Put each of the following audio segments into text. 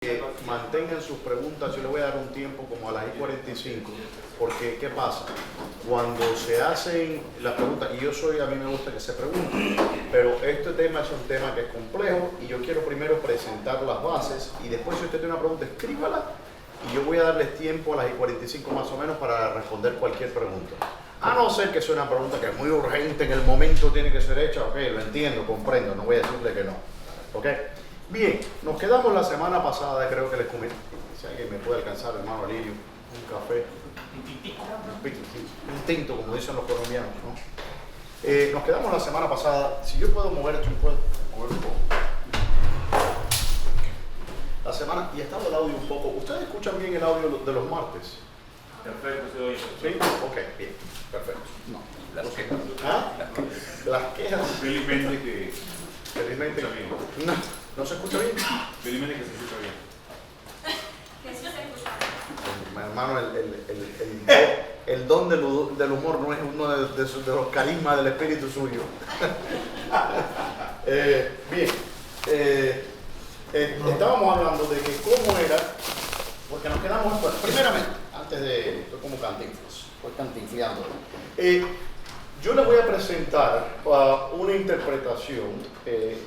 Que mantengan sus preguntas. Yo les voy a dar un tiempo como a las 45, porque ¿qué pasa? Cuando se hacen las preguntas, y a mí me gusta que se pregunten, pero este tema es un tema que es complejo y yo quiero primero presentar las bases y después, si usted tiene una pregunta, escríbala y yo voy a darles tiempo a las 45 más o menos para responder cualquier pregunta. A no ser que sea una pregunta que es muy urgente, en el momento tiene que ser hecha, ok, lo entiendo, comprendo, no voy a decirle que no, ok. Bien, nos quedamos la semana pasada, creo que les comenté, si alguien me puede alcanzar, hermano Alirio, un café, un tinto, como dicen los colombianos, ¿no? Nos quedamos la semana pasada, si yo puedo mover esto, puedo mover un poco. La semana, y estaba el audio un poco, ¿ustedes escuchan bien el audio de los martes? Perfecto, se oye. ¿Sí? Ok, bien, perfecto. No, las quejas. ¿Ah? Las quejas. Felizmente que Felizmente. se escucha bien. ¿No se escucha bien? Felizmente que se escucha bien. Que sí se escucha. Hermano, el don del humor no es uno de los carismas del espíritu suyo. Bien, estábamos hablando de que cómo era, porque nos quedamos, bueno, primeramente, antes de, estoy como Cantinflas, estoy cantinfleando. Yo les voy a presentar una interpretación,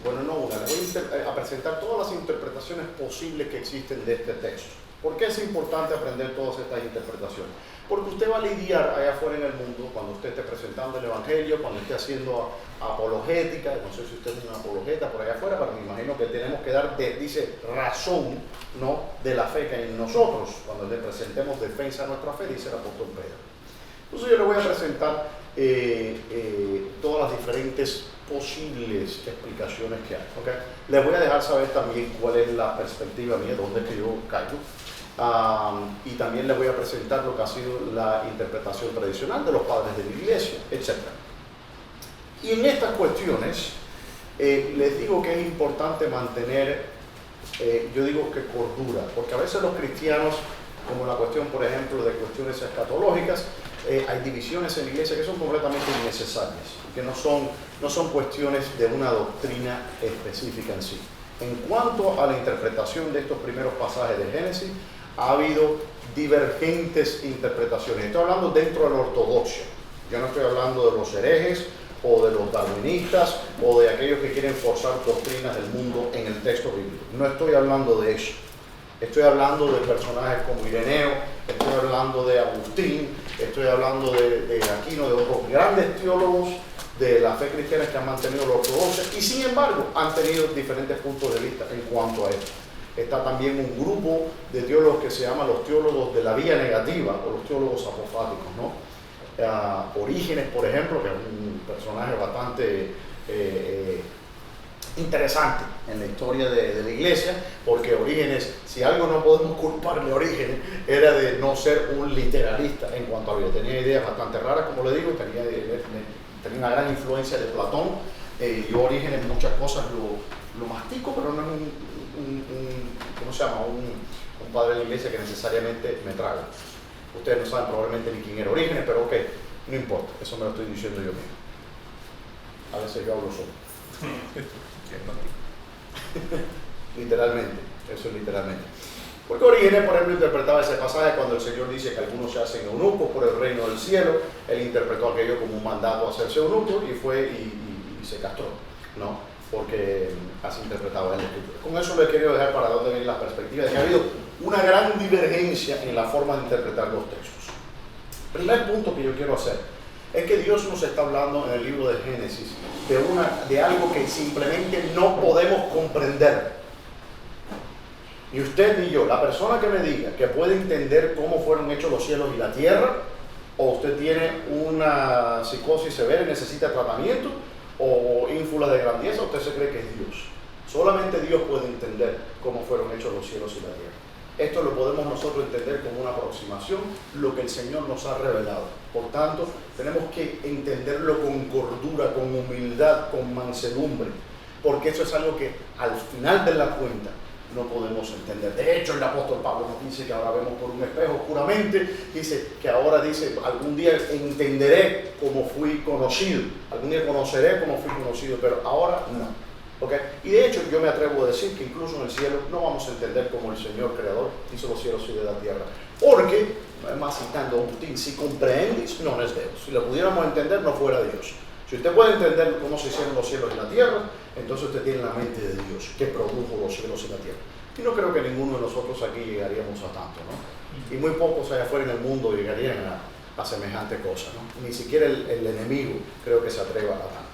bueno, no una, les voy a presentar todas las interpretaciones posibles que existen de este texto. ¿Por qué es importante aprender todas estas interpretaciones? Porque usted va a lidiar allá afuera en el mundo, cuando usted esté presentando el Evangelio, cuando esté haciendo apologética, no sé si usted es una apologeta por allá afuera, pero me imagino que tenemos que dar, dice, razón, ¿no?, de la fe que hay en nosotros. Cuando le presentemos defensa a nuestra fe, dice el apóstol Pedro. Entonces yo le voy a presentar todas las diferentes posibles explicaciones que hay, ¿okay? Les voy a dejar saber también cuál es la perspectiva mía, dónde es que yo caigo, y también les voy a presentar lo que ha sido la interpretación tradicional de los padres de la iglesia, etc. Y en estas cuestiones les digo que es importante mantener, yo digo que cordura, porque a veces los cristianos, como la cuestión, por ejemplo, de cuestiones escatológicas, hay divisiones en la iglesia que son completamente innecesarias, que no son cuestiones de una doctrina específica en sí. En cuanto a la interpretación de estos primeros pasajes de Génesis, ha habido divergentes interpretaciones. Estoy hablando dentro de la ortodoxia. Yo no estoy hablando de los herejes o de los darwinistas o de aquellos que quieren forzar doctrinas del mundo en el texto bíblico. No estoy hablando de eso. Estoy hablando de personajes como Ireneo, estoy hablando de Agustín, estoy hablando de Aquino, de otros grandes teólogos de la fe cristiana que han mantenido la ortodoxia y sin embargo han tenido diferentes puntos de vista en cuanto a esto. Está también un grupo de teólogos que se llama los teólogos de la vía negativa o los teólogos apofáticos, ¿no? Orígenes, por ejemplo, que es un personaje bastante interesante en la historia de la iglesia, porque Orígenes, si algo no podemos culparle a Orígenes, era de no ser un literalista en cuanto a vida. Tenía ideas bastante raras, como le digo, tenía una gran influencia de Platón. Yo Orígenes muchas cosas lo mastico, pero no es ¿cómo se llama? Un padre de la iglesia que necesariamente me traga. Ustedes no saben probablemente ni quién era Orígenes, pero ok, no importa, eso me lo estoy diciendo yo mismo. A veces yo hablo solo. Literalmente, eso es literalmente. Porque Orígenes, por ejemplo, interpretaba ese pasaje cuando el Señor dice que algunos se hacen eunucos por el reino del cielo. Él interpretó aquello como un mandato a hacerse eunuco y fue y se castró, ¿no? Porque así interpretaba el Escritura. Con eso le he querido dejar para dónde vienen las perspectivas de que ha habido una gran divergencia en la forma de interpretar los textos. Primer punto que yo quiero hacer es que Dios nos está hablando en el libro de Génesis de algo que simplemente no podemos comprender. Ni usted ni yo, la persona que me diga que puede entender cómo fueron hechos los cielos y la tierra, o usted tiene una psicosis severa y necesita tratamiento, o ínfulas de grandeza, usted se cree que es Dios. Solamente Dios puede entender cómo fueron hechos los cielos y la tierra. Esto lo podemos nosotros entender como una aproximación, lo que el Señor nos ha revelado. Por tanto, tenemos que entenderlo con cordura, con humildad, con mansedumbre, porque eso es algo que al final de la cuenta no podemos entender. De hecho, el apóstol Pablo nos dice que ahora vemos por un espejo oscuramente, dice que ahora dice, algún día entenderé como fui conocido, algún día conoceré como fui conocido, pero ahora no. ¿Okay? Y de hecho yo me atrevo a decir que incluso en el cielo no vamos a entender cómo el Señor Creador hizo los cielos y de la tierra. Porque, además citando a Agustín, si comprendis, no es Deus. Si lo pudiéramos entender, no fuera Dios. Si usted puede entender cómo se hicieron los cielos y la tierra, entonces usted tiene la mente de Dios, que produjo los cielos y la tierra. Y no creo que ninguno de nosotros aquí llegaríamos a tanto, ¿no? Y muy pocos allá afuera en el mundo llegarían a semejante cosa, ¿no? Ni siquiera el enemigo creo que se atreva a tanto.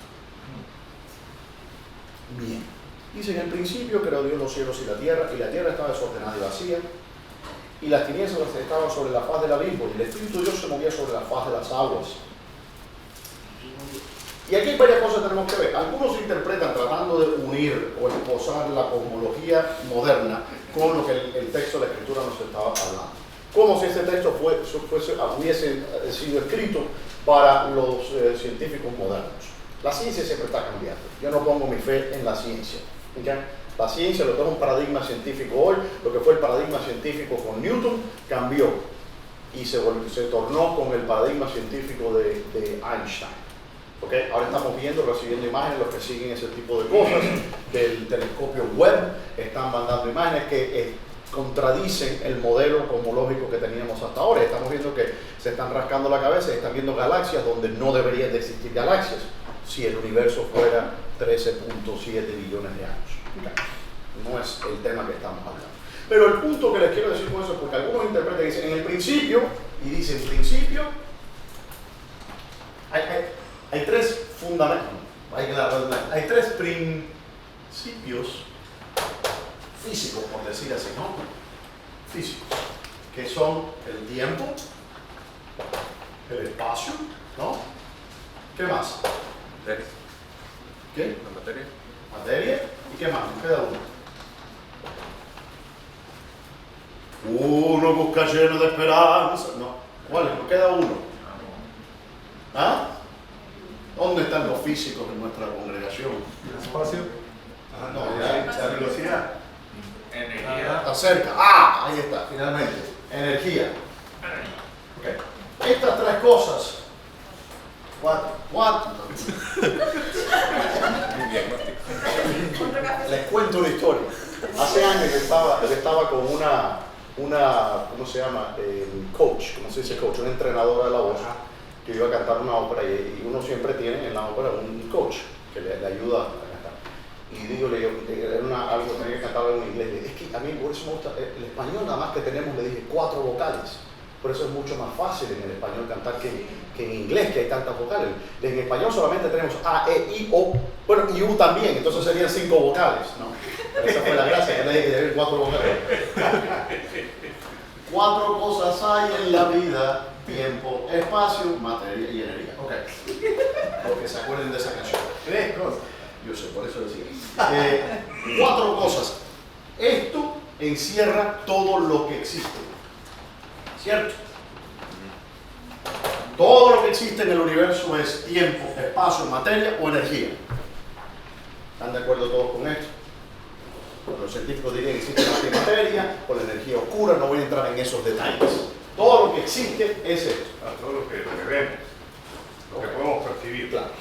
Bien. Dice, en el principio creó Dios los cielos y la tierra estaba desordenada y vacía, y las tinieblas estaban sobre la faz del abismo, y el Espíritu de Dios se movía sobre la faz de las aguas. Y aquí hay varias cosas que tenemos que ver. Algunos interpretan tratando de unir o esposar la cosmología moderna con lo que el texto de la Escritura nos estaba hablando. Como si este texto hubiese sido escrito para los científicos modernos. La ciencia siempre está cambiando. Yo no pongo mi fe en la ciencia. ¿Okay? La ciencia, lo que es un paradigma científico hoy, lo que fue el paradigma científico con Newton, cambió y se tornó con el paradigma científico de Einstein. ¿Okay? Ahora estamos recibiendo imágenes, los que siguen ese tipo de cosas, del telescopio Webb, están mandando imágenes que contradicen el modelo cosmológico que teníamos hasta ahora. Estamos viendo que se están rascando la cabeza y están viendo galaxias donde no deberían de existir galaxias si el universo fuera 13.7 billones de años. Okay. No es el tema que estamos hablando. Pero el punto que les quiero decir con eso es porque algunos interpretan y dicen en el principio, y dicen principio, hay tres fundamentos, hay tres principios físicos, por decir así, ¿no? Físicos, que son el tiempo, el espacio, ¿no? ¿Qué más? Materia. ¿Qué? La materia. Materia, ¿y qué más? Nos queda uno. Uno busca lleno de esperanza. No, ¿cuál es? Nos queda uno. ¿Ah? ¿Dónde están los físicos en nuestra congregación? El espacio. No, la velocidad. Energía. Está cerca. Ah, ahí está, finalmente. Energía. Okay. Estas tres cosas. Cuatro. Les cuento una historia. Hace años yo estaba con una ¿cómo se llama? Coach, ¿cómo se dice coach? Una entrenadora de la voz, que iba a cantar una ópera y uno siempre tiene en la ópera un coach que le ayuda a cantar. Y digo, era algo, tenía que cantar algo en inglés. Es que a mí por eso me gusta el español, nada más que tenemos, le dije, 4 vocales. Por eso es mucho más fácil en el español cantar que en inglés, que hay tantas vocales. En español solamente tenemos A, E, I, O, bueno, y U también, entonces serían 5 vocales, ¿no? Pero esa fue la gracia, que le dije que deben 4 vocales. 4 cosas hay en la vida: tiempo, espacio, materia y energía. Ok. Porque se acuerden de esa canción. 3 cosas. Yo sé, por eso decía. 4 cosas. Esto encierra todo lo que existe. ¿Cierto? Todo lo que existe en el universo es tiempo, espacio, materia o energía. ¿Están de acuerdo todos con esto? Los científicos dirían que existe la materia o la energía oscura, no voy a entrar en esos detalles. Todo lo que existe es esto. Todo lo que vemos, lo que podemos percibir. Claro.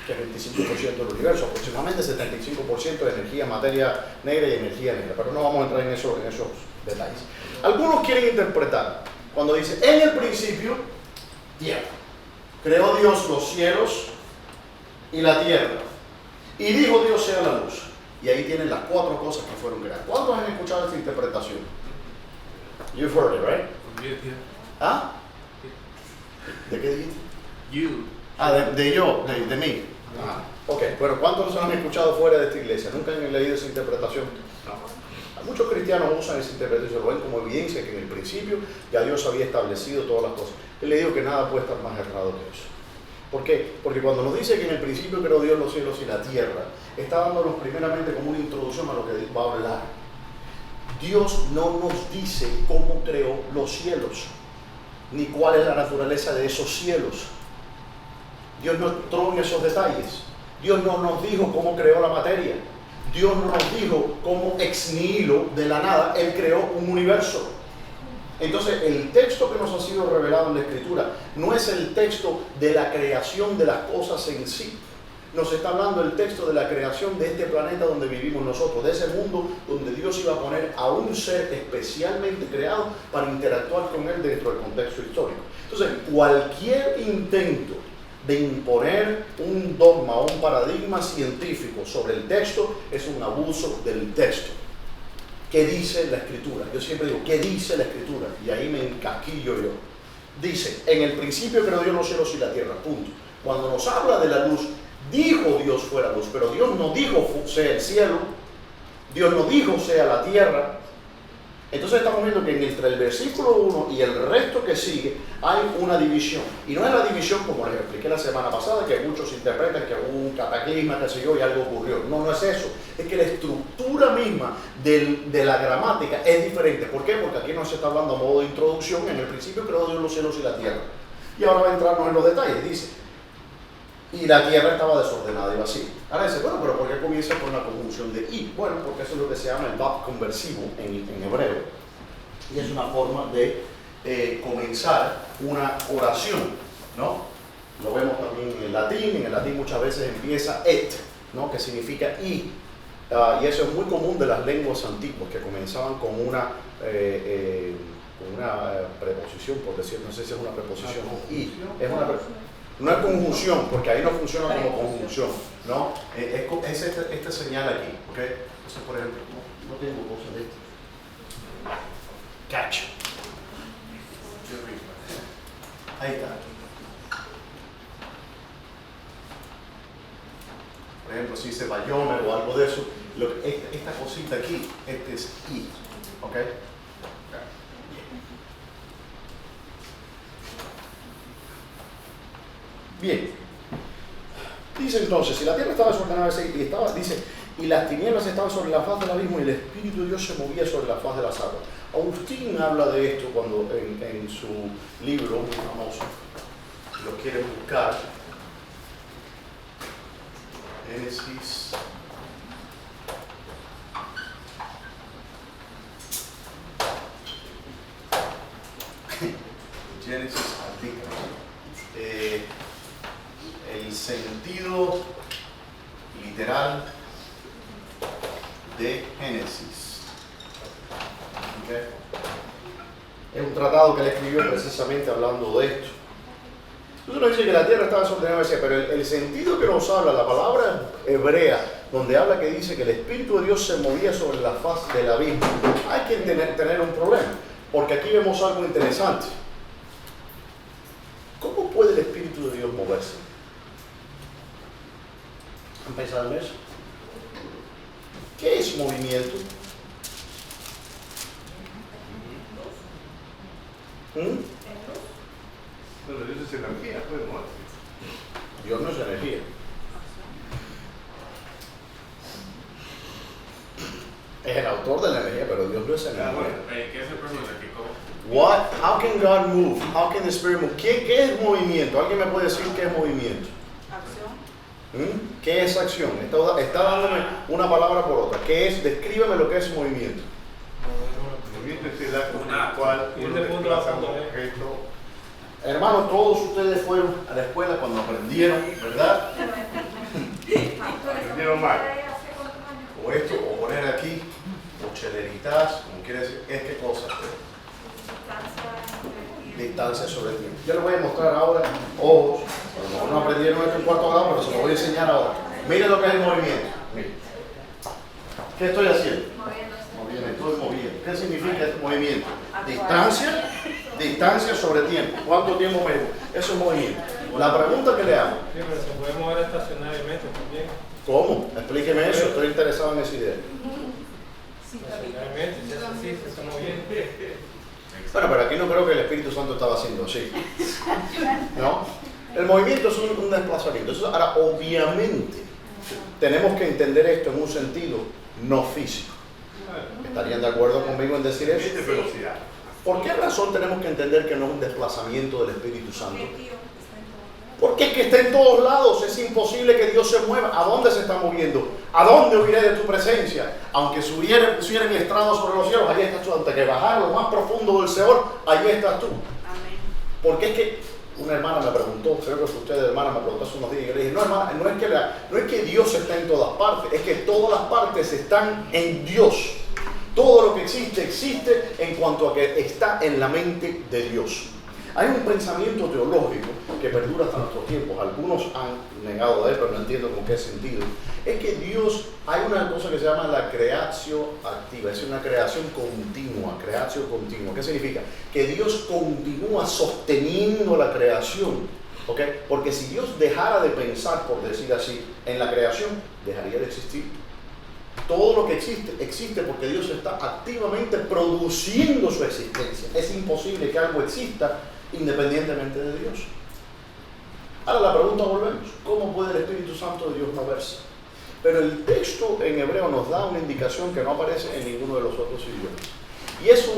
Que es 25% del universo, aproximadamente 75% de energía, materia negra y energía negra. Pero no vamos a entrar en esos detalles. Algunos quieren interpretar cuando dice en el principio, tiempo. Creó Dios los cielos y la tierra. Y dijo Dios sea la luz. Y ahí tienen las 4 cosas que fueron creadas. ¿Cuántos han escuchado esta interpretación? You've heard it, right? ¿Ah? ¿De qué dijiste? You. Ah, de mí. Ah, ok, pero ¿cuántos han escuchado fuera de esta iglesia? ¿Nunca han leído esa interpretación? Muchos cristianos usan esa interpretación, lo ven como evidencia que en el principio ya Dios había establecido todas las cosas. Yo le digo que nada puede estar más errado que eso. ¿Por qué? Porque cuando nos dice que en el principio creó Dios los cielos y la tierra, está dándonos primeramente como una introducción a lo que va a hablar. Dios no nos dice cómo creó los cielos, ni cuál es la naturaleza de esos cielos. Dios no entró en esos detalles. Dios no nos dijo cómo creó la materia. Dios no nos dijo cómo ex nihilo, de la nada, Él creó un universo. Entonces, el texto que nos ha sido revelado en la Escritura no es el texto de la creación de las cosas en sí. Nos está hablando el texto de la creación de este planeta donde vivimos nosotros, de ese mundo donde Dios iba a poner a un ser especialmente creado para interactuar con él dentro del contexto histórico. Entonces, cualquier intento de imponer un dogma o un paradigma científico sobre el texto es un abuso del texto. ¿Qué dice la Escritura? Yo siempre digo, ¿qué dice la Escritura? Y ahí me encasquillo yo. Dice, en el principio creó Dios los cielos y la tierra, punto. Cuando nos habla de la luz, dijo Dios fuera luz, pero Dios no dijo sea el cielo, Dios no dijo sea la tierra. Entonces estamos viendo que entre el versículo 1 y el resto que sigue hay una división. Y no es la división como les expliqué la semana pasada, que muchos interpretan que hubo un cataclisma, qué sé yo, y algo ocurrió. No, no es eso. Es que la estructura misma de la gramática es diferente. ¿Por qué? Porque aquí no se está hablando a modo de introducción. En el principio creó Dios los cielos y la tierra. Y ahora va a entrarnos en los detalles. Dice, y la tierra estaba desordenada y vacía. Ahora dice, bueno, pero ¿por qué comienza con la conjunción de y? Bueno, porque eso es lo que se llama el verbo conversivo en hebreo. Y es una forma de comenzar una oración, ¿no? Lo vemos también en el latín. En el latín muchas veces empieza et, ¿no? Que significa y. Y eso es muy común de las lenguas antiguas, que comenzaban con una preposición, por decir, no sé si es una preposición o y. Es una no es conjunción, porque ahí no funciona como conjunción, ¿no? Es esta señal aquí, ¿ok? Entonces, por ejemplo, no tengo cosas de esto. Catch. Ahí está. Por ejemplo, si dice Bayomer o algo de eso, esta cosita aquí, este es I, ¿ok? Bien. Dice entonces, si la tierra estaba desordenada y las tinieblas estaban sobre la faz del abismo y el Espíritu de Dios se movía sobre la faz de las aguas. Agustín habla de esto cuando en su libro muy famoso, si lo quieren buscar, Génesis. Génesis artículo. El sentido literal de Génesis. ¿Okay? Es un tratado que él escribió precisamente hablando de esto. Entonces nos dice que la tierra estaba desordenada, pero el sentido que nos habla, la palabra hebrea, donde habla que dice que el Espíritu de Dios se movía sobre la faz del abismo, hay que tener un problema, porque aquí vemos algo interesante. ¿Cómo puede el Espíritu de Dios moverse? ¿Han pensado en eso? ¿Qué es movimiento? Bueno, Dios es energía, pues, ¿no? Dios no es energía. Es el autor de la energía, pero Dios no es energía. ¿Qué es el problema? How can God move? How can the Spirit move? ¿Qué es movimiento? ¿Alguien me puede decir qué es movimiento? Acción. ¿Qué es acción? Está dándome una palabra por otra. ¿Qué es? Descríbeme lo que es movimiento. Movimiento es el acto en el cual uno desplaza un objeto. Hermanos, todos ustedes fueron a la escuela cuando aprendieron, ¿verdad? Aprendieron mal. O esto, o poner aquí, o cheleritas, como quiere decir, es qué cosa. Distancia sobre el tiempo. Yo les voy a mostrar ahora, ojos, a lo mejor no aprendieron esto en cuarto grado, pero se lo voy a enseñar ahora. Miren lo que es el movimiento. Miren. ¿Qué estoy haciendo? Moviendo, estoy moviendo. ¿Qué significa este movimiento? Distancia sobre tiempo. ¿Cuánto tiempo me llevo? Eso es movimiento. La pregunta que le hago. Sí, pero se puede mover estacionariamente también. ¿Cómo? Explíqueme eso, estoy interesado en esa idea. Estacionariamente, si es así, se está moviendo. Bueno, pero aquí no creo que el Espíritu Santo estaba haciendo así. ¿No? El movimiento es un desplazamiento. Entonces, ahora, obviamente, tenemos que entender esto en un sentido no físico. ¿Estarían de acuerdo conmigo en decir eso? Es de velocidad. ¿Por qué razón tenemos que entender que no es un desplazamiento del Espíritu Santo? Porque es que está en todos lados, es imposible que Dios se mueva. ¿A dónde se está moviendo? ¿A dónde huiré de tu presencia? Aunque subiera mi estrado sobre los cielos, allí estás tú. Antes que bajara lo más profundo del Seol, allí estás tú. Porque es que Una hermana me preguntó, creo que fue usted, hermana, me preguntó hace unos días, y yo le dije, no hermana, no es que Dios está en todas partes, es que todas las partes están en Dios. Todo lo que existe, existe en cuanto a que está en la mente de Dios. Hay un pensamiento teológico que perdura hasta nuestros tiempos. Algunos han negado de él, pero no entiendo con qué sentido. Es que Dios, hay una cosa que se llama la creación activa, es una creación continua, creación continua. ¿Qué significa? Que Dios continúa sosteniendo la creación. ¿Ok? Porque si Dios dejara de pensar, por decir así, en la creación, dejaría de existir. Todo lo que existe, existe porque Dios está activamente produciendo su existencia. Es imposible que algo exista independientemente de Dios. Ahora la pregunta volvemos, ¿cómo puede el Espíritu Santo de Dios moverse? Pero el texto en hebreo nos da una indicación que no aparece en ninguno de los otros idiomas. Y es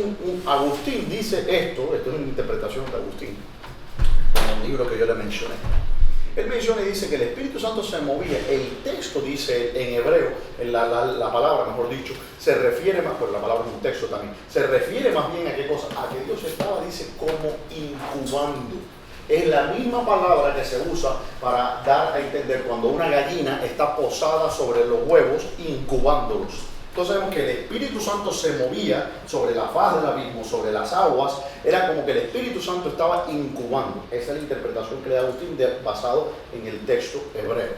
Agustín dice esto es una interpretación de Agustín, en el libro que yo le mencioné. Él menciona y dice que el Espíritu Santo se movía. El texto dice en hebreo, la palabra, mejor dicho, se refiere más, pero la palabra es un texto también, se refiere más bien a qué cosa, a que Dios estaba, dice, como incubando. Es la misma palabra que se usa para dar a entender cuando una gallina está posada sobre los huevos, incubándolos. Entonces vemos que el Espíritu Santo se movía sobre la faz del abismo, sobre las aguas. Era como que el Espíritu Santo estaba incubando. Esa es la interpretación que le da Agustín basado en el texto hebreo.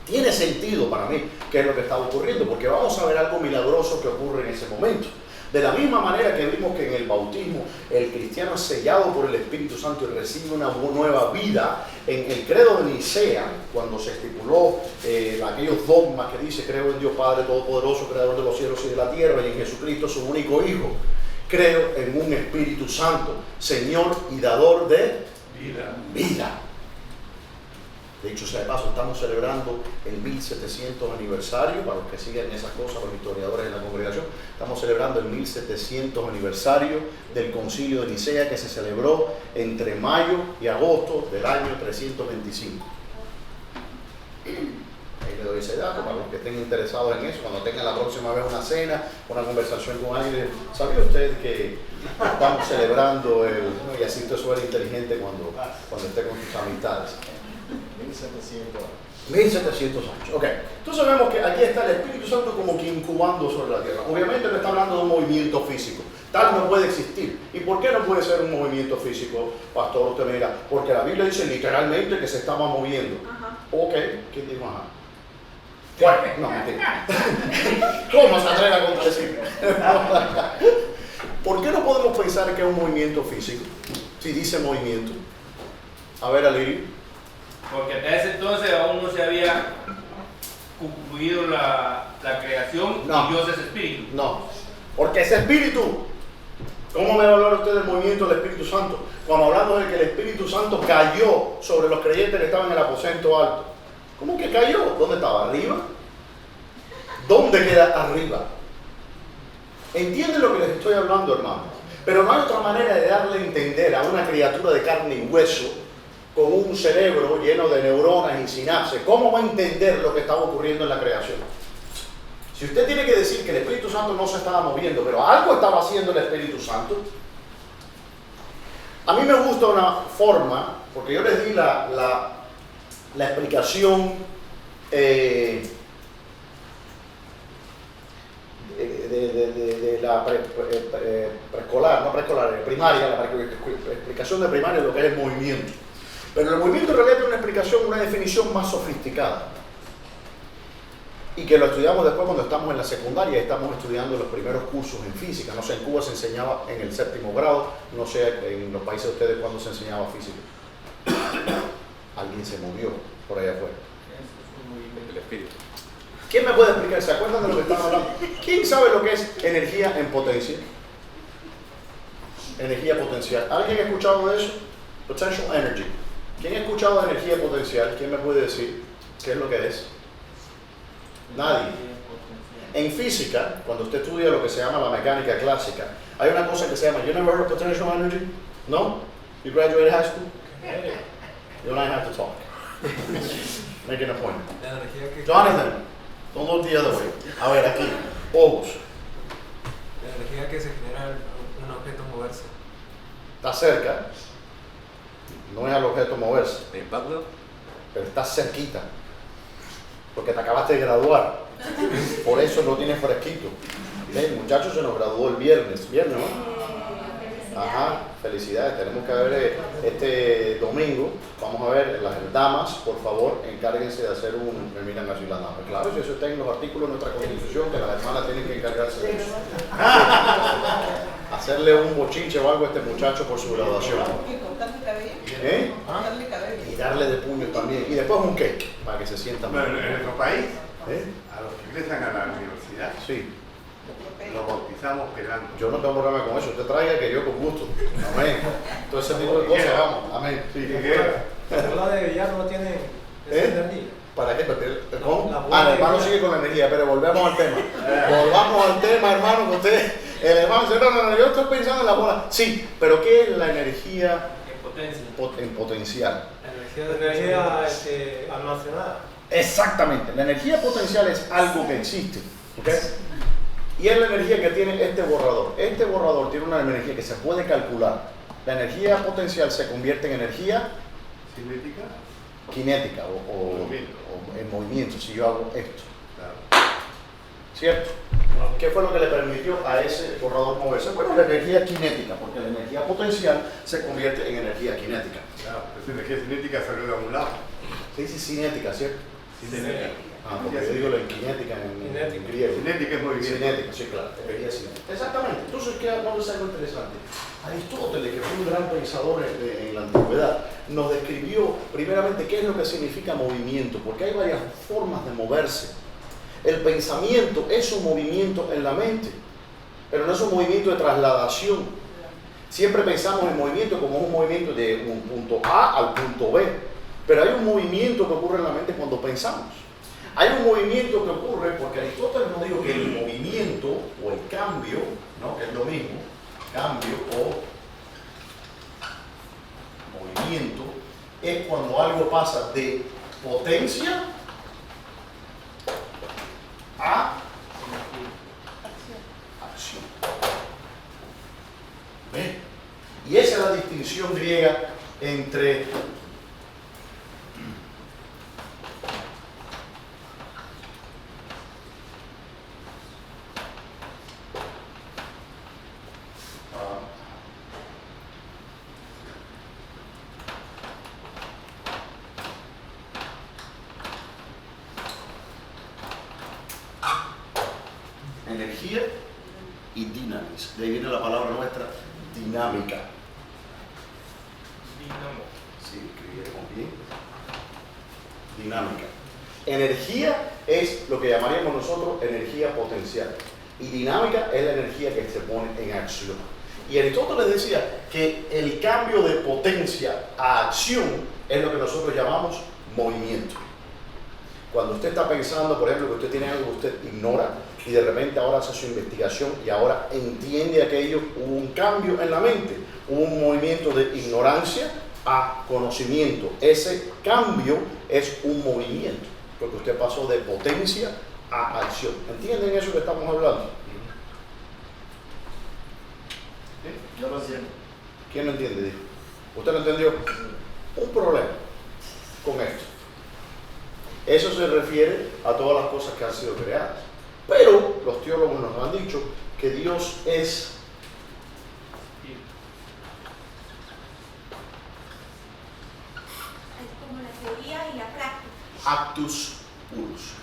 Tiene sentido para mí qué es lo que estaba ocurriendo, porque vamos a ver algo milagroso que ocurre en ese momento. De la misma manera que vimos que en el bautismo el cristiano es sellado por el Espíritu Santo y recibe una nueva vida, en el credo de Nicea, cuando se estipuló aquellos dogmas que dice creo en Dios Padre Todopoderoso, creador de los cielos y de la tierra, y en Jesucristo su único Hijo, creo en un Espíritu Santo, Señor y dador de vida. De hecho, sea de paso, estamos celebrando el 1700 aniversario, para los que siguen esas cosas, los historiadores en la congregación, estamos celebrando el 1700 aniversario del Concilio de Nicea que se celebró entre mayo y agosto del año 325. Ahí le doy ese dato para los que estén interesados en eso, cuando tengan la próxima vez una cena, una conversación con alguien. ¿Sabía usted que estamos celebrando y así usted suena inteligente cuando esté con sus amistades? 1700 años. Ok. Entonces vemos que aquí está el Espíritu Santo como que incubando sobre la tierra. Obviamente no está hablando de un movimiento físico. Tal no puede existir. ¿Y por qué no puede ser un movimiento físico, pastor? Usted me dirá, porque la Biblia dice literalmente que se estaba moviendo. Ajá. Ok. ¿Quién dijo ajá? Bueno, no, mentira. ¿Cómo se atreve a contradecir? ¿Por qué no podemos pensar que es un movimiento físico? Si dice movimiento. A ver, Alirio. Porque hasta ese entonces aún no se había concluido la creación y Dios es espíritu. No, porque ese espíritu, ¿cómo me va a hablar usted del movimiento del Espíritu Santo? Cuando hablamos de que el Espíritu Santo cayó sobre los creyentes que estaban en el aposento alto. ¿Cómo que cayó? ¿Dónde estaba? ¿Arriba? ¿Dónde queda arriba? ¿Entienden lo que les estoy hablando, hermanos? Pero no hay otra manera de darle a entender a una criatura de carne y hueso con un cerebro lleno de neuronas y sinapsis, ¿cómo va a entender lo que estaba ocurriendo en la creación? Si usted tiene que decir que el Espíritu Santo no se estaba moviendo, pero algo estaba haciendo el Espíritu Santo, a mí me gusta una forma, porque yo les di la explicación de la preescolar, no preescolar, primaria, la explicación de primaria de lo que es el movimiento. Pero el movimiento en realidad tiene una explicación, una definición más sofisticada. Y que lo estudiamos después cuando estamos en la secundaria, estamos estudiando los primeros cursos en física. No sé, en Cuba se enseñaba en el 7º grado, no sé en los países de ustedes cuándo se enseñaba física. Alguien se movió por allá afuera. El espíritu. ¿Quién me puede explicar? ¿Se acuerdan de lo que estamos hablando? ¿Quién sabe lo que es energía en potencia? Energía potencial. ¿Alguien ha escuchado de eso? Potential energy. ¿Quién ha escuchado de energía potencial? ¿Quién me puede decir qué es lo que es? Nadie. En física, cuando usted estudia lo que se llama la mecánica clásica, hay una cosa que se llama, you never heard of potential energy? No? You graduated high school? You don't have to talk. Making a point. Jonathan, son 2 días de hoy. A ver, aquí, ojos. La energía que se genera un objeto moverse. Está cerca. No es al objeto moverse, ¿En Bagdad? pero estás cerquita. Porque te acabaste de graduar. Por eso lo tienes fresquito. El muchacho se nos graduó el viernes. ¿Viernes, no? Ajá, felicidades. Tenemos que ver este domingo. Vamos a ver las damas, por favor, encárguense de hacer me miran así las damas. Claro, si eso está en los artículos de nuestra constitución, que las hermanas tienen que encargarse de eso. Hacerle un bochinche o algo a este muchacho por su graduación. ¿Eh? Y darle de puño también. Y después un cake, para que se sienta Bueno, mal. en nuestro país, ¿Eh? a los que ingresan a la universidad, Sí. los bautizamos pelando. Yo no tengo problema con eso. Usted traiga que yo con gusto. Amén. Todo ese tipo de cosas, vamos. Amén. Sí. La bola de billar no tiene energía. ¿Para qué? ¿Cómo? La bola El de hermano billar. sigue con la energía, pero volvemos al tema. Volvamos al tema, hermano, que usted, el hermano dice, no, yo estoy pensando en la bola. Sí, pero ¿qué es la energía En potencia. en potencial? Energía almacenada. Exactamente, la energía potencial es algo que existe, ¿ok? Y es la energía que tiene este borrador. Este borrador tiene una energía que se puede calcular. La energía potencial se convierte en energía ¿Cinética? cinética o en movimiento, si yo hago esto. Claro. ¿Cierto? ¿Qué fue lo que le permitió a ese borrador moverse? Bueno, la energía cinética, porque la energía potencial se convierte en energía cinética. Claro, esa energía cinética salió de algún lado. Se dice cinética, ¿cierto? Cinética. Ah, porque yo digo la cinética en griego. Cinética es movimiento. Cinética, sí, claro, energía cinética. Exactamente. Entonces, ¿qué es algo interesante? Aristóteles, que fue un gran pensador en la antigüedad, nos describió primeramente qué es lo que significa movimiento, porque hay varias formas de moverse. El pensamiento es un movimiento en la mente, pero no es un movimiento de trasladación. Siempre pensamos en movimiento como un movimiento de un punto A al punto B, pero hay un movimiento que ocurre en la mente cuando pensamos. Hay un movimiento que ocurre porque Aristóteles nos dijo que el movimiento o el cambio, ¿no? Es lo mismo, cambio o movimiento, es cuando algo pasa de potencia a acción. ¿Ve? Y esa es la distinción griega entre energía y dinamis. De ahí viene la palabra nuestra, dinámica. Dinamo. Sí, escribiremos bien. Dinámica. Energía es lo que llamaríamos nosotros energía potencial. Y dinámica es la energía que se pone en acción. Y Aristóteles decía que el cambio de potencia a acción es lo que nosotros llamamos movimiento. Cuando usted está pensando, por ejemplo, que usted tiene algo que usted ignora y de repente ahora hace su investigación y ahora entiende aquello, hubo un cambio en la mente, hubo un movimiento de ignorancia a conocimiento. Ese cambio es un movimiento, porque usted pasó de potencia a acción. ¿Entienden eso que estamos hablando? ¿Sí? Yo lo entiendo. ¿Quién lo entiende? Dijo. ¿Usted lo entendió? Un problema con esto. Eso se refiere a todas las cosas que han sido creadas. Pero los teólogos nos han dicho que Dios es como la teoría y la práctica. actus purus.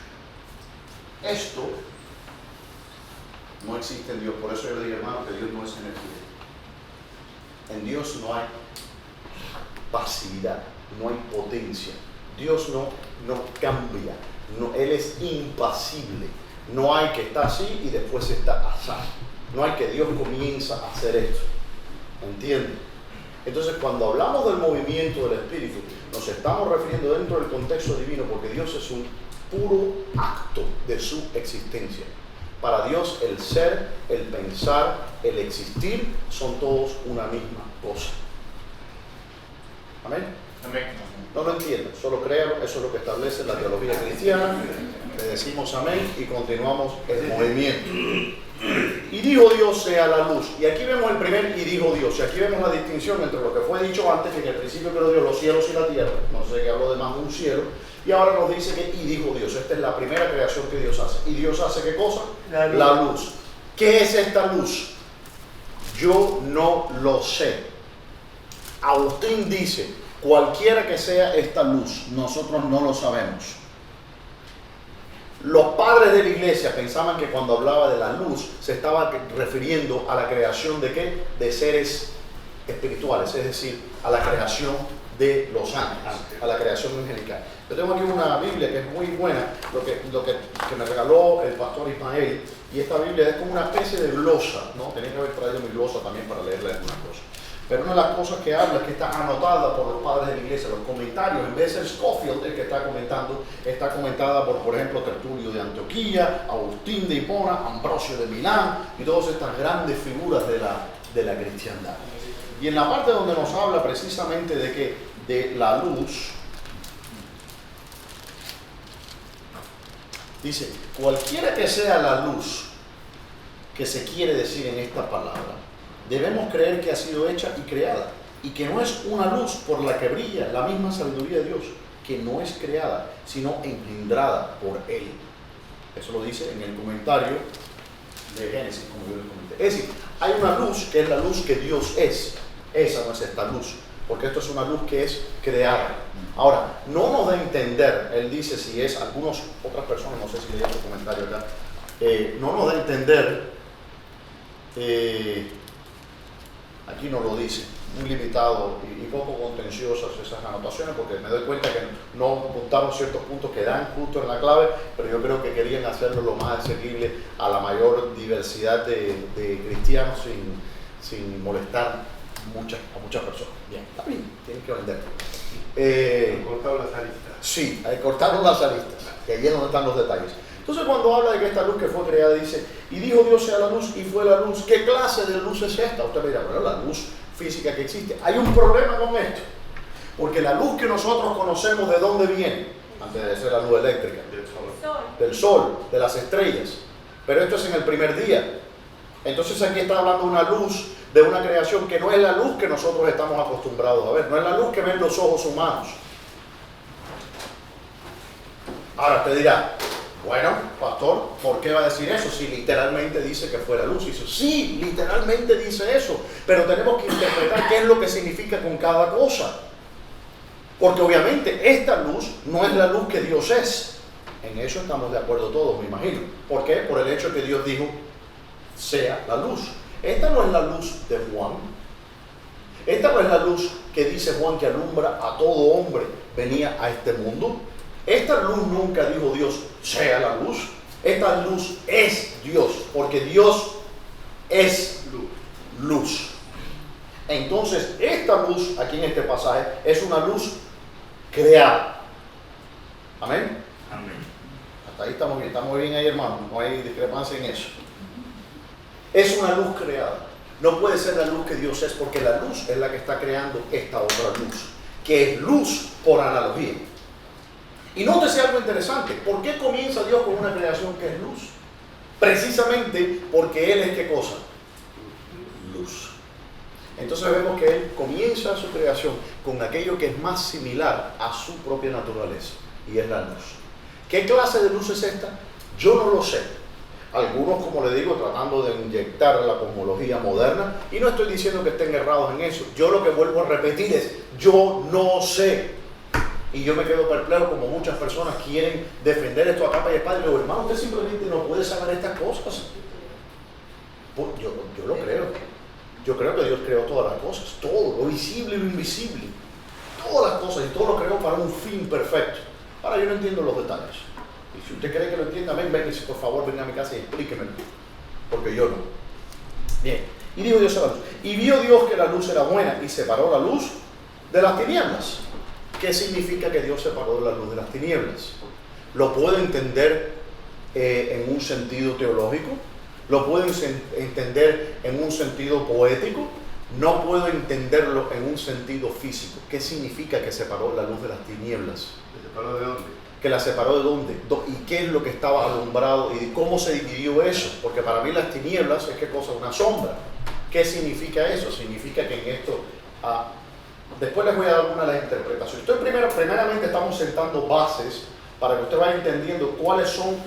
Esto no existe en Dios. Por eso yo le digo, hermano, que Dios no es energía. En Dios no hay pasividad, no hay potencia. Dios no cambia, Él es impasible. No hay que estar así y después está así. No hay que Dios comienza a hacer esto. ¿Entienden? Entonces, cuando hablamos del movimiento del Espíritu, nos estamos refiriendo dentro del contexto divino, porque Dios es un puro acto de su existencia. Para Dios, el ser, el pensar, el existir, son todos una misma cosa. ¿Amén? Amén. No lo entiendo, solo créalo, eso es lo que establece la teología cristiana. Le decimos amén y continuamos el movimiento. Y dijo Dios sea la luz. Y aquí vemos el primer y dijo Dios. Y aquí vemos la distinción entre lo que fue dicho antes, que en el principio creó Dios los cielos y la tierra. No sé qué habló de más de un cielo. Y ahora nos dice que y dijo Dios. Esta es la primera creación que Dios hace. ¿Y Dios hace qué cosa? La luz. ¿Qué es esta luz? Yo no lo sé. Agustín dice, cualquiera que sea esta luz, nosotros no lo sabemos. Los padres de la iglesia pensaban que cuando hablaba de la luz se estaba refiriendo a la creación de ¿qué? De seres espirituales, es decir, a la creación de los ángeles, a la creación angelical. Yo tengo aquí una Biblia que es muy buena, que me regaló el pastor Ismael, y esta Biblia es como una especie de glosa, ¿no? Tenía que haber traído mi glosa también para leerle algunas cosas. Pero una de las cosas que habla es que está anotada por los padres de la iglesia, los comentarios, en vez de ser Scofield el que está comentando, está comentada por ejemplo, Tertulio de Antioquía, Agustín de Hipona, Ambrosio de Milán, y todas estas grandes figuras de la cristiandad. Y en la parte donde nos habla precisamente de la luz, dice, cualquiera que sea la luz que se quiere decir en esta palabra, debemos creer que ha sido hecha y creada, y que no es una luz por la que brilla la misma sabiduría de Dios, que no es creada, sino engendrada por Él. Eso lo dice en el comentario de Génesis, como yo les comenté. Es decir, hay una luz que es la luz que Dios es. Esa no es esta luz, porque esto es una luz que es creada. Ahora, no nos da a entender, él dice si es, otras personas, no sé si leí otro comentario acá, no nos da a entender, aquí no lo dice, muy limitado y poco contenciosas esas anotaciones, porque me doy cuenta que no apuntaron ciertos puntos que dan justo en la clave, pero yo creo que querían hacerlo lo más asequible a la mayor diversidad de cristianos sin molestar a muchas personas. Bien, está bien, tienen que vender. Cortaron las aristas. Sí, cortaron las aristas, que allí es donde están los detalles. Entonces cuando habla de que esta luz que fue creada, dice, y dijo Dios sea la luz, y fue la luz. ¿Qué clase de luz es esta? Usted me dirá, bueno, la luz física que existe. Hay un problema con esto, porque la luz que nosotros conocemos, ¿de dónde viene? Antes de ser la luz eléctrica. Del sol, de las estrellas. Pero esto es en el primer día. Entonces aquí está hablando de una luz, de una creación que no es la luz que nosotros estamos acostumbrados a ver, no es la luz que ven los ojos humanos. Ahora te dirá, bueno, pastor, ¿por qué va a decir eso si literalmente dice que fue la luz? Y dice, sí, literalmente dice eso, pero tenemos que interpretar qué es lo que significa con cada cosa. Porque obviamente esta luz no es la luz que Dios es. En eso estamos de acuerdo todos, me imagino. ¿Por qué? Por el hecho que Dios dijo, sea la luz. Esta no es la luz de Juan. Esta no es la luz que dice Juan que alumbra a todo hombre venía a este mundo. Esta luz nunca dijo Dios, sea la luz. Esta luz es Dios, porque Dios es luz. Entonces, esta luz, aquí en este pasaje, es una luz creada. Amén. Amén. Hasta ahí estamos bien ahí, hermano. No hay discrepancia en eso. Es una luz creada. No puede ser la luz que Dios es, porque la luz es la que está creando esta otra luz, que es luz por analogía. Y nótese algo interesante. ¿Por qué comienza Dios con una creación que es luz? Precisamente porque Él es ¿qué cosa? Luz. Entonces vemos que Él comienza su creación con aquello que es más similar a su propia naturaleza, y es la luz. ¿Qué clase de luz es esta? Yo no lo sé. Algunos, como le digo, tratando de inyectar la cosmología moderna, y no estoy diciendo que estén errados en eso. Yo lo que vuelvo a repetir es, yo no sé. Y yo me quedo perplejo como muchas personas quieren defender esto a capa y espada. Y digo, hermano, usted simplemente no puede saber estas cosas. Pues yo lo creo. Yo creo que Dios creó todas las cosas, todo, lo visible y lo invisible. Todas las cosas, y todo lo creó para un fin perfecto. Ahora yo no entiendo los detalles. Y si usted cree que lo entienda, venga y por favor venga a mi casa y explíquemelo. Porque yo no. Bien. Y dijo Dios a la luz. Y vio Dios que la luz era buena y separó la luz de las tinieblas. ¿Qué significa que Dios separó la luz de las tinieblas? ¿Lo puedo entender en un sentido teológico? ¿Lo puedo entender en un sentido poético? No puedo entenderlo en un sentido físico. ¿Qué significa que separó la luz de las tinieblas? ¿Se separó de dónde? que la separó de dónde, y qué es lo que estaba alumbrado y cómo se dividió eso, porque para mí las tinieblas es qué cosa, una sombra. ¿Qué significa eso? Significa que en esto, después les voy a dar una de las interpretaciones. Primeramente estamos sentando bases para que usted vaya entendiendo cuáles son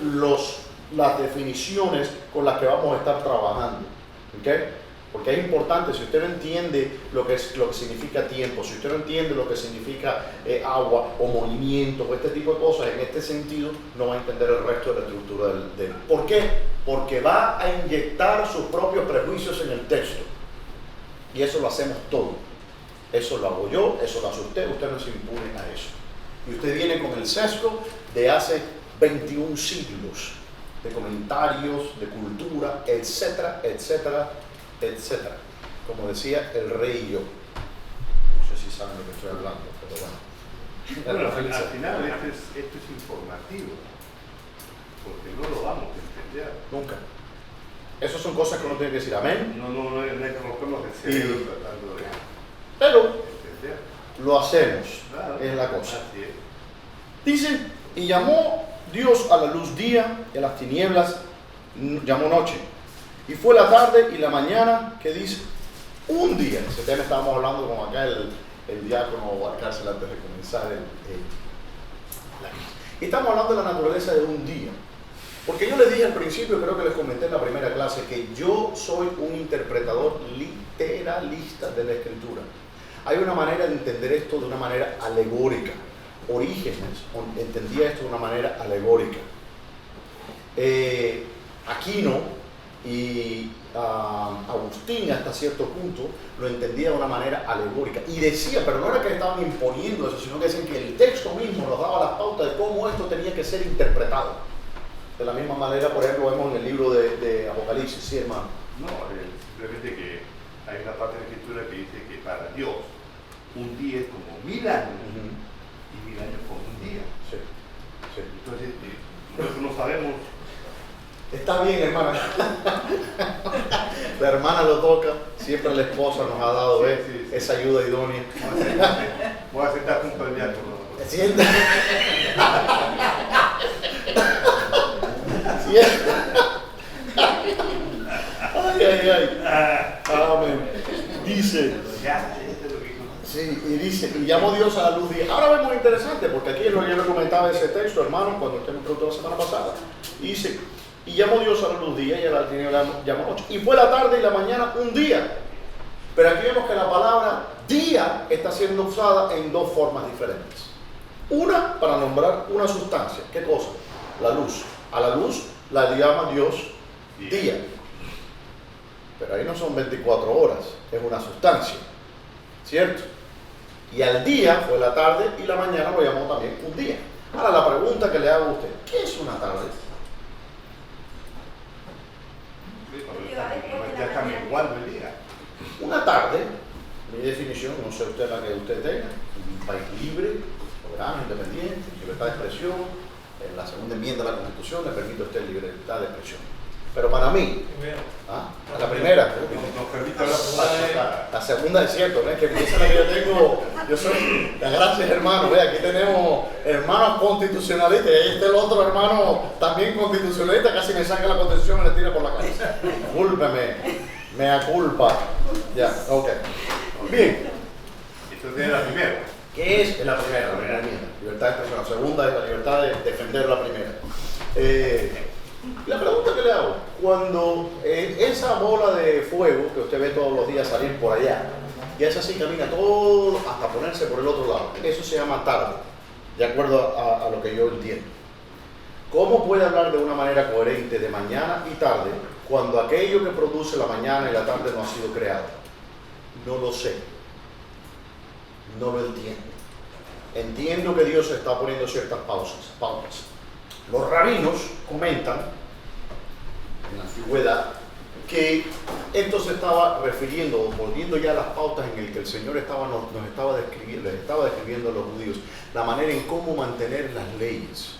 las definiciones con las que vamos a estar trabajando, ¿ok? Porque es importante, si usted no entiende lo que significa tiempo, si usted no entiende lo que significa agua o movimiento o este tipo de cosas, en este sentido no va a entender el resto de la estructura del. ¿Por qué? Porque va a inyectar sus propios prejuicios en el texto. Y eso lo hacemos todo. Eso lo hago yo, eso lo hace usted no se impune a eso. Y usted viene con el sesgo de hace 21 siglos, de comentarios, de cultura, etcétera, etcétera, etcétera. Como decía el rey y yo. No sé si saben lo que estoy hablando, pero bueno. Bueno, al final esto es informativo, porque no lo vamos a entender. Nunca. Esas son cosas que uno tiene que decir amén. No hay que rompernos el cerebro tratando de pero entender. lo hacemos, Claro, es la cosa. así es. Dice, y llamó Dios a la luz día y a las tinieblas llamó noche. Y fue la tarde y la mañana, que dice, un día. Ese tema estábamos hablando con acá el diácono Valcárcel antes de comenzar y estamos hablando de la naturaleza de un día. Porque yo les dije al principio, creo que les comenté en la primera clase, que yo soy un interpretador literalista de la Escritura. Hay una manera de entender esto de una manera alegórica. Orígenes entendía esto de una manera alegórica. Aquino y Agustín hasta cierto punto lo entendía de una manera alegórica y decía, pero no era que estaban imponiendo eso, sino que decían que el texto mismo nos daba las pautas de cómo esto tenía que ser interpretado. De la misma manera, por ejemplo, vemos en el libro de Apocalipsis, ¿sí, hermano? No, simplemente que hay una parte de la Escritura que dice que para Dios un día es como 1000 años y 1000 años como un día. Sí. Entonces, nosotros no sabemos. Está bien, hermana. La hermana lo toca, siempre la esposa nos ha dado Sí. esa ayuda idónea. Voy a sentar junto al diácono. ¿Siente? ¿Siente? Ay. Amén. Dice. Sí, y dice, y llamó Dios a la luz día. Ahora vemos interesante, porque aquí es lo que yo le comentaba ese texto, hermano, cuando usted me preguntó la semana pasada. Y dice, y llamó Dios a la luz día y a la tiniebla llamó noche. Y fue la tarde y la mañana un día. Pero aquí vemos que la palabra día está siendo usada en dos formas diferentes. Una, para nombrar una sustancia. ¿Qué cosa? La luz. A la luz la llama Dios día. Pero ahí no son 24 horas, es una sustancia. ¿Cierto? Y al día fue la tarde y la mañana lo llamó también un día. Ahora la pregunta que le hago a usted, ¿qué es una tarde? Ya está menguando el día. Una tarde, mi definición, no sé usted la que usted tenga, un país libre, soberano, independiente, libertad de expresión, en la segunda enmienda de la Constitución le permite a usted libertad de expresión. Pero para mí, la primera, Nos permite hablar. la segunda es cierto, ¿no? Es que piensa la que yo tengo, yo soy, gracias hermano, ve, aquí tenemos hermanos constitucionalistas y ahí está el otro hermano también constitucionalista, casi me saca la constitución y me tira por la cabeza. Discúlpeme, mea culpa. Ya, ok. Bien. Entonces es la primera. ¿Qué es la primera? La primera enmienda, libertad de expresión. La segunda es la libertad de defender la primera. La pregunta que le hago, cuando esa bola de fuego que usted ve todos los días salir por allá, y esa sí camina todo hasta ponerse por el otro lado, eso se llama tarde, de acuerdo a lo que yo entiendo. ¿Cómo puede hablar de una manera coherente de mañana y tarde cuando aquello que produce la mañana y la tarde no ha sido creado? No lo sé. No lo entiendo. Entiendo que Dios está poniendo ciertas pautas. Los rabinos comentan en la antigüedad que esto se estaba refiriendo, volviendo ya a las pautas en el que el Señor les estaba describiendo a los judíos la manera en cómo mantener las leyes.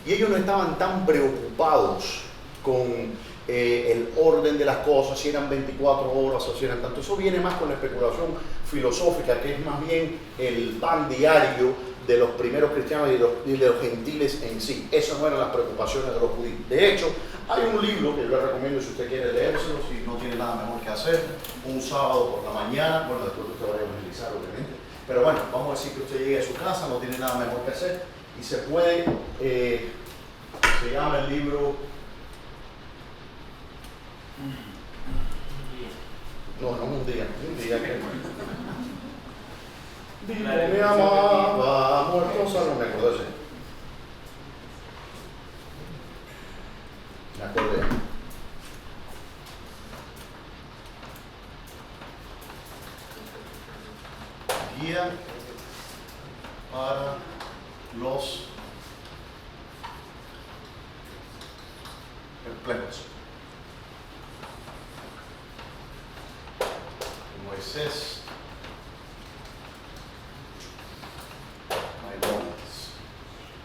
Y ellos no estaban tan preocupados con el orden de las cosas, si eran 24 horas o si eran tanto. Eso viene más con la especulación filosófica, que es más bien el pan diario de los primeros cristianos y de los gentiles en sí. Esas no eran las preocupaciones de los judíos. De hecho, hay un libro que yo le recomiendo si usted quiere leérselo, si no tiene nada mejor que hacer, un sábado por la mañana, bueno, después usted vaya a evangelizar, obviamente. Pero bueno, vamos a decir que usted llegue a su casa, no tiene nada mejor que hacer, y se puede, se llama el libro... No, un día que... Dijo mi amada, muertos, no me acuerdo ese. Me acordé. Guía para los perplejos. Moisés Maimónides.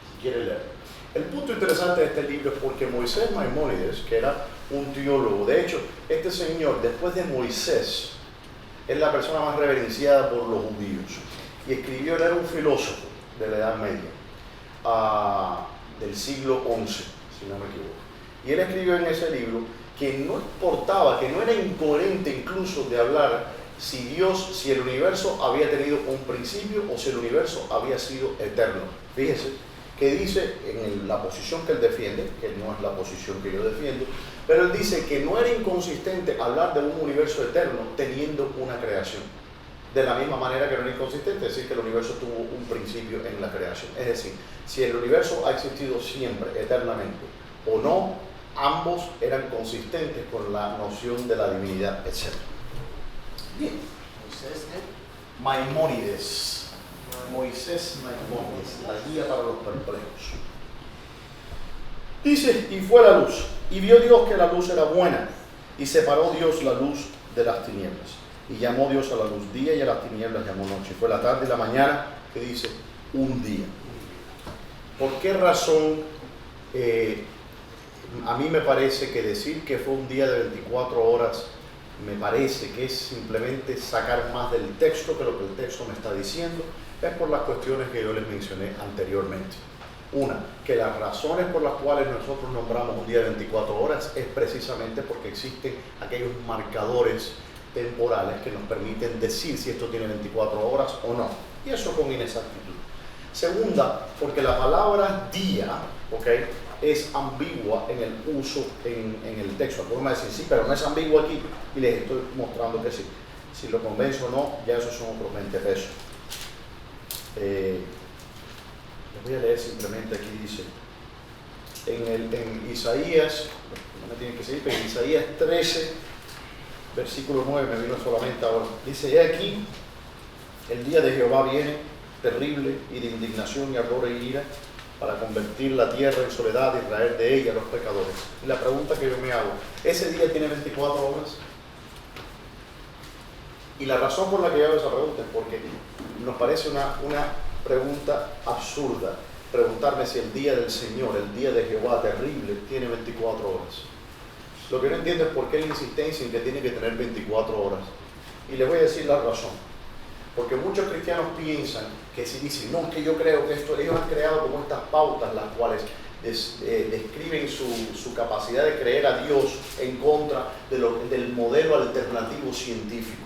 Si quiere leer. El punto interesante de este libro es porque Moisés Maimónides, que era un teólogo, de hecho, este señor, después de Moisés, es la persona más reverenciada por los judíos. Y escribió, él era un filósofo de la Edad Media, del siglo XI, si no me equivoco. Y él escribió en ese libro que no importaba, que no era incoherente incluso de hablar si el universo había tenido un principio o si el universo había sido eterno. Fíjese que dice en la posición que él defiende, que no es la posición que yo defiendo, pero él dice que no era inconsistente hablar de un universo eterno teniendo una creación. De la misma manera que no era inconsistente decir que el universo tuvo un principio en la creación. Es decir, si el universo ha existido siempre, eternamente, o no, ambos eran consistentes con la noción de la divinidad, etc. Bien, Maimónides. Moisés Maimónides, la guía para los perplejos. Dice, y fue la luz, y vio Dios que la luz era buena, y separó Dios la luz de las tinieblas. Y llamó Dios a la luz día y a las tinieblas llamó noche. Fue la tarde y la mañana, que dice, un día. ¿Por qué razón a mí me parece que decir que fue un día de 24 horas me parece que es simplemente sacar más del texto que lo que el texto me está diciendo? Es por las cuestiones que yo les mencioné anteriormente. Una, que las razones por las cuales nosotros nombramos un día de 24 horas es precisamente porque existen aquellos marcadores temporales que nos permiten decir si esto tiene 24 horas o no. Y eso con inexactitud. Segunda, porque la palabra día, ¿okay?, es ambigua en el uso en el texto. Algunos me dicen, sí, pero no es ambigua aquí. Y les estoy mostrando que sí. Si lo convenzo o no, ya esos son otros 20 pesos. Les voy a leer simplemente aquí, dice, en Isaías, no me tienen que seguir, pero en Isaías 13, versículo 9, me vino solamente ahora. Dice, he aquí, el día de Jehová viene, terrible y de indignación y ardor e ira, para convertir la tierra en soledad y traer de ella a los pecadores. Y la pregunta que yo me hago, ¿ese día tiene 24 horas? Y la razón por la que yo hago esa pregunta es porque nos parece una pregunta absurda preguntarme si el día del Señor, el día de Jehová terrible, tiene 24 horas. Lo que no entiendo es por qué la insistencia en que tiene que tener 24 horas. Y les voy a decir la razón. Porque muchos cristianos piensan que si dicen, no, es que yo creo que esto, ellos han creado como estas pautas las cuales describen su capacidad de creer a Dios en contra del modelo alternativo científico.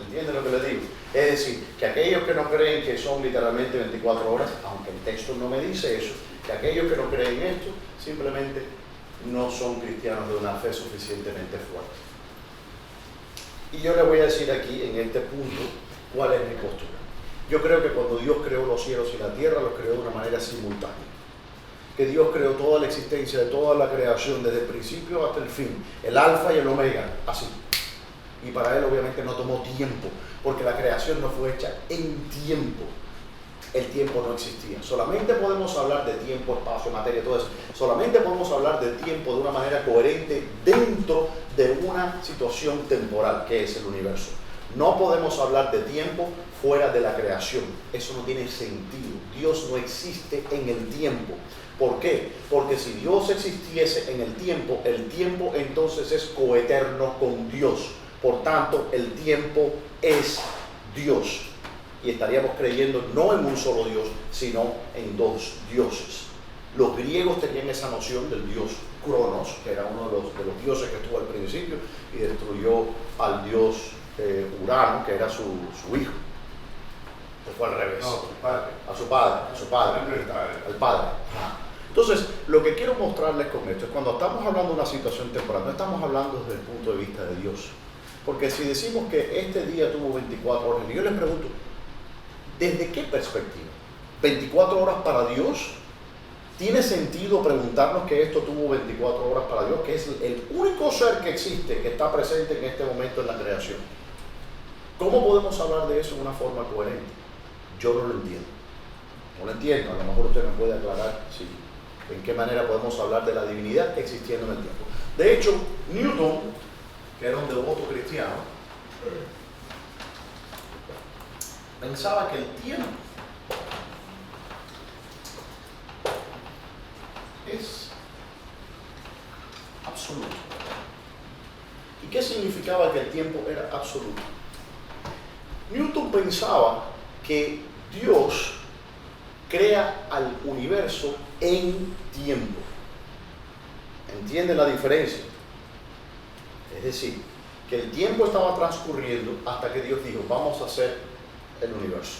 ¿Entienden lo que les digo? Es decir, que aquellos que no creen que son literalmente 24 horas, aunque el texto no me dice eso, que aquellos que no creen esto simplemente no son cristianos de una fe suficientemente fuerte. Y yo les voy a decir aquí, en este punto, cuál es mi postura. Yo creo que cuando Dios creó los cielos y la tierra, los creó de una manera simultánea. Que Dios creó toda la existencia de toda la creación, desde el principio hasta el fin, el alfa y el omega, así. Y para Él obviamente no tomó tiempo, porque la creación no fue hecha en tiempo. El tiempo no existía. Solamente podemos hablar de tiempo, espacio, materia, todo eso. Solamente podemos hablar de tiempo de una manera coherente dentro de una situación temporal, que es el universo. No podemos hablar de tiempo fuera de la creación. Eso no tiene sentido. Dios no existe en el tiempo. ¿Por qué? Porque si Dios existiese en el tiempo entonces es coeterno con Dios. Por tanto, el tiempo es Dios. Y estaríamos creyendo no en un solo Dios, sino en dos dioses. Los griegos tenían esa noción del dios Cronos, que era uno de los dioses que estuvo al principio y destruyó al dios Urano, que era su hijo. O fue al revés. No, su padre. A su padre, al padre. Entonces, lo que quiero mostrarles con esto es cuando estamos hablando de una situación temporal, no estamos hablando desde el punto de vista de Dios. Porque si decimos que este día tuvo 24 horas, y yo les pregunto, ¿desde qué perspectiva? ¿24 horas para Dios? ¿Tiene sentido preguntarnos que esto tuvo 24 horas para Dios, que es el único ser que existe, que está presente en este momento en la creación? ¿Cómo podemos hablar de eso de una forma coherente? Yo no lo entiendo. No lo entiendo. A lo mejor usted me puede aclarar en qué manera podemos hablar de la divinidad existiendo en el tiempo. De hecho, Newton, que era un devoto cristiano, pensaba que el tiempo es absoluto. ¿Y qué significaba que el tiempo era absoluto? Newton pensaba que Dios crea al universo en tiempo. ¿Entienden la diferencia? Es decir, que el tiempo estaba transcurriendo hasta que Dios dijo, vamos a hacer el universo.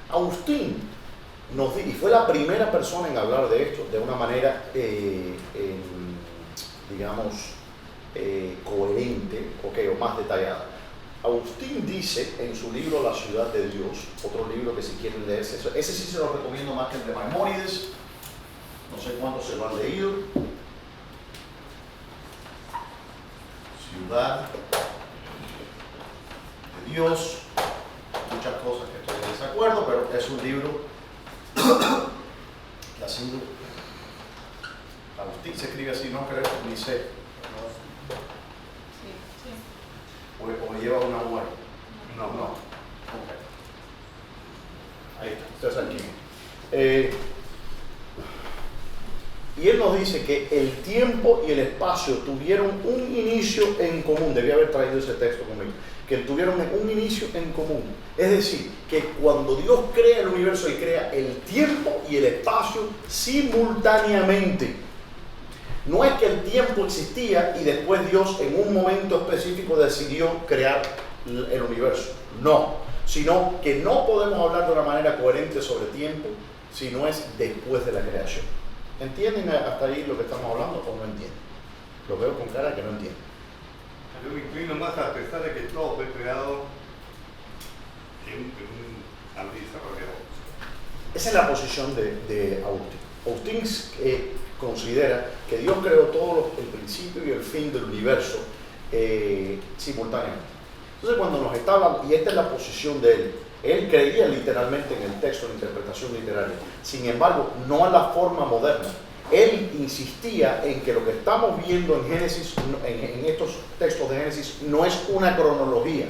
Agustín y fue la primera persona en hablar de esto de una manera, coherente, o más detallada. Agustín dice en su libro La ciudad de Dios, otro libro que si quieren leerse, ese sí se lo recomiendo más que el de Maimónides, no sé cuántos se lo han leído. Ciudad de Dios, muchas cosas que estoy en desacuerdo, pero es un libro que ha sido, Agustín se escribe así, no creo, ni sé. O lleva una U ahí. No. Okay. Ahí está, entonces aquí. Y él nos dice que el tiempo y el espacio tuvieron un inicio en común. Debía haber traído ese texto conmigo. Que tuvieron un inicio en común. Es decir, que cuando Dios crea el universo, Él crea el tiempo y el espacio simultáneamente. No es que el tiempo existía y después Dios en un momento específico decidió crear el universo. No, sino que no podemos hablar de una manera coherente sobre tiempo si no es después de la creación. ¿Entienden hasta ahí lo que estamos hablando o no entienden? Lo veo con cara que no entienden. Yo me inclino más a pensar de que todo fue creado en un abrir y cerrar de ojos. Esa es la posición de Agustín. Agustín considera que Dios creó todo el principio y el fin del universo simultáneamente. Entonces cuando nos está hablando, y esta es la posición de él creía literalmente en el texto, en la interpretación literaria. Sin embargo, no a la forma moderna. Él insistía en que lo que estamos viendo en Génesis, en estos textos de Génesis, no es una cronología,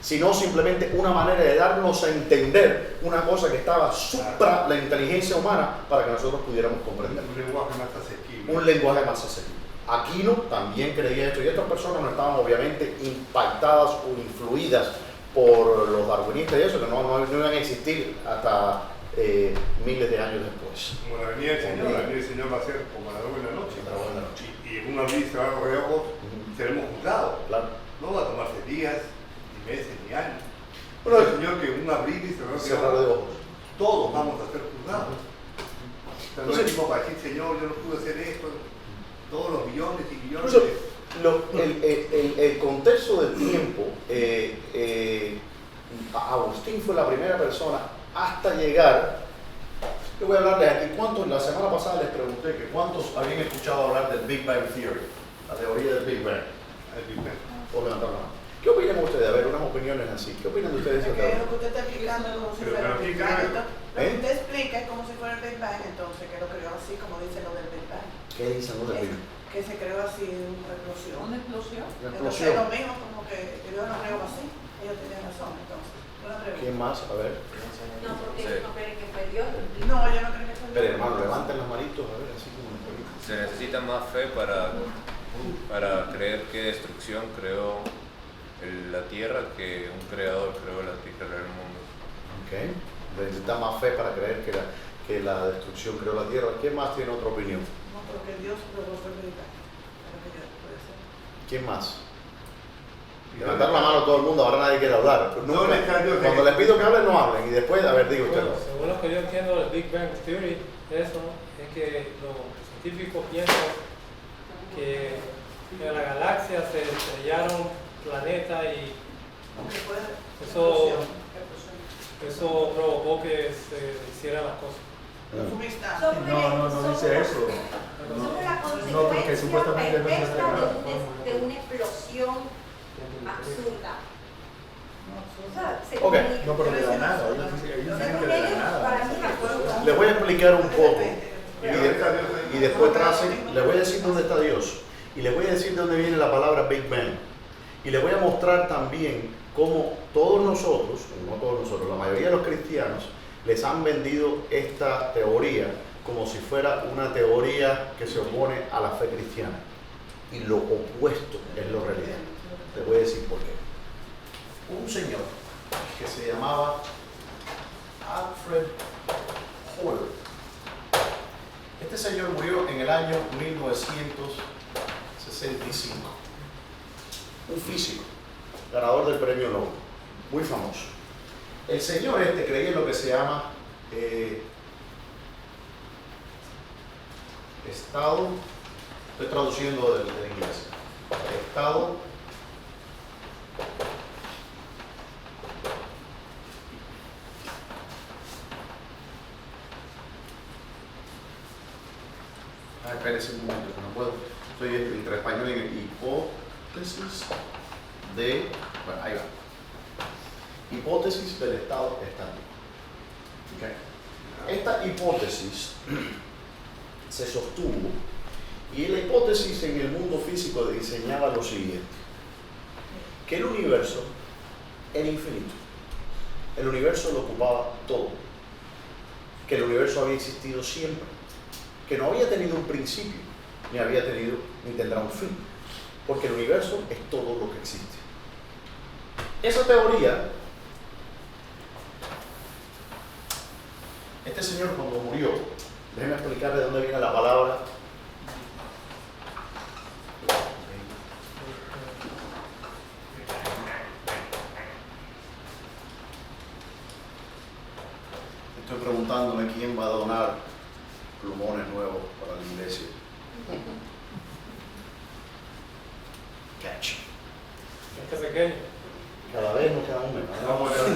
sino simplemente una manera de darnos a entender una cosa que estaba supra la inteligencia humana para que nosotros pudiéramos comprender. Un lenguaje más asequible. Un lenguaje más asequible. Aquino también creía esto, y estas personas no estaban obviamente impactadas o influidas por los darwinistas y eso, que no iban a existir hasta miles de años después. Como la venida del Señor va a ser como la de la noche. Y en un abrir y cerrar de ojos seremos juzgados. Claro. No va a tomarse días, ni meses, ni años. Bueno, el Señor que un abrir y cerrar de ojos, todos vamos a ser juzgados. No decimos para decir, Señor, yo no pude hacer esto, todos los millones y millones de... El contexto del tiempo, Agustín fue la primera persona hasta llegar. Yo voy a hablarles aquí la semana pasada les pregunté que cuántos habían escuchado hablar del Big Bang Theory, la teoría del Big Bang. Por levantar la mano. ¿Qué opinan ustedes? A ver, unas opiniones así. ¿Qué opinan de ustedes? Lo que usted está explicando es como si fuera el Big Bang. Lo que usted explica es como si fuera el Big Bang, entonces, que lo creó así, como dice lo del Big Bang. ¿Qué dicen los del Big Bang? Que se creó así una explosión. ¿Una explosión? Entonces, lo mismo como que yo no creo así. Ellos tenían razón, entonces. Yo no creo. ¿Quién más? A ver. No, porque Sí. ellos no creen que fue Dios. No, yo no creo que fue. Espera, hermano, levanten las manitos, a ver, así como en el jueguito. Se necesita más fe para creer que destrucción creó la tierra que un creador creó la tierra del mundo. Ok. Necesita más fe para creer que la destrucción creó la tierra. ¿Quién más tiene otra opinión? No, porque Dios lo fue militar. Es lo que yo puedo decir. ¿Quién más? Levantar la mano a todo el mundo, ahora nadie quiere hablar. Pues nunca- ¿Dónde está Dios? cuando les pido que hablen, no hablen. Y después, a ver, digo usted. Bueno, según lo que yo entiendo del Big Bang Theory, eso es que los científicos piensan que en la galaxia se estrellaron planetas y Aunque puede. Eso- eso provocó que se hicieran las cosas. Fumista. No dice eso. Sobre la No, porque consecuencia supuestamente no se perfecta hace de una explosión absurda. O sea, se Ok. comunica. No, pero de la nada, ellos dicen que Según de la ellos, para nada. mí es absurda. Les voy a explicar un poco. Y después les voy a decir dónde está Dios. Y les voy a decir de dónde viene la palabra Big Bang. Y les voy a mostrar también cómo todos nosotros, no todos nosotros, la mayoría de los cristianos, les han vendido esta teoría como si fuera una teoría que se opone a la fe cristiana. Y lo opuesto es la realidad. Les voy a decir por qué. Un señor que se llamaba Alfred Hoyle. Este señor murió en el año 1965. Un físico, ganador del premio Nobel, muy famoso. El señor este creía en lo que se llama estado, estoy traduciendo del inglés, estado espérese un momento, que no puedo. Estoy entre español y hipótesis de. Bueno, ahí va. Hipótesis del estado estático. Okay. Esta hipótesis se sostuvo y la hipótesis en el mundo físico diseñaba lo siguiente: que el universo era infinito. El universo lo ocupaba todo. Que el universo había existido siempre. Que no había tenido un principio, ni había tenido, ni tendrá un fin, porque el universo es todo lo que existe. Esa teoría, este señor cuando murió, déjenme explicar de dónde viene la palabra. Estoy preguntándome quién va a donar plumones nuevos para la iglesia. Catch. Este pequeño. Cada vez nos queda uno. Vamos a ver.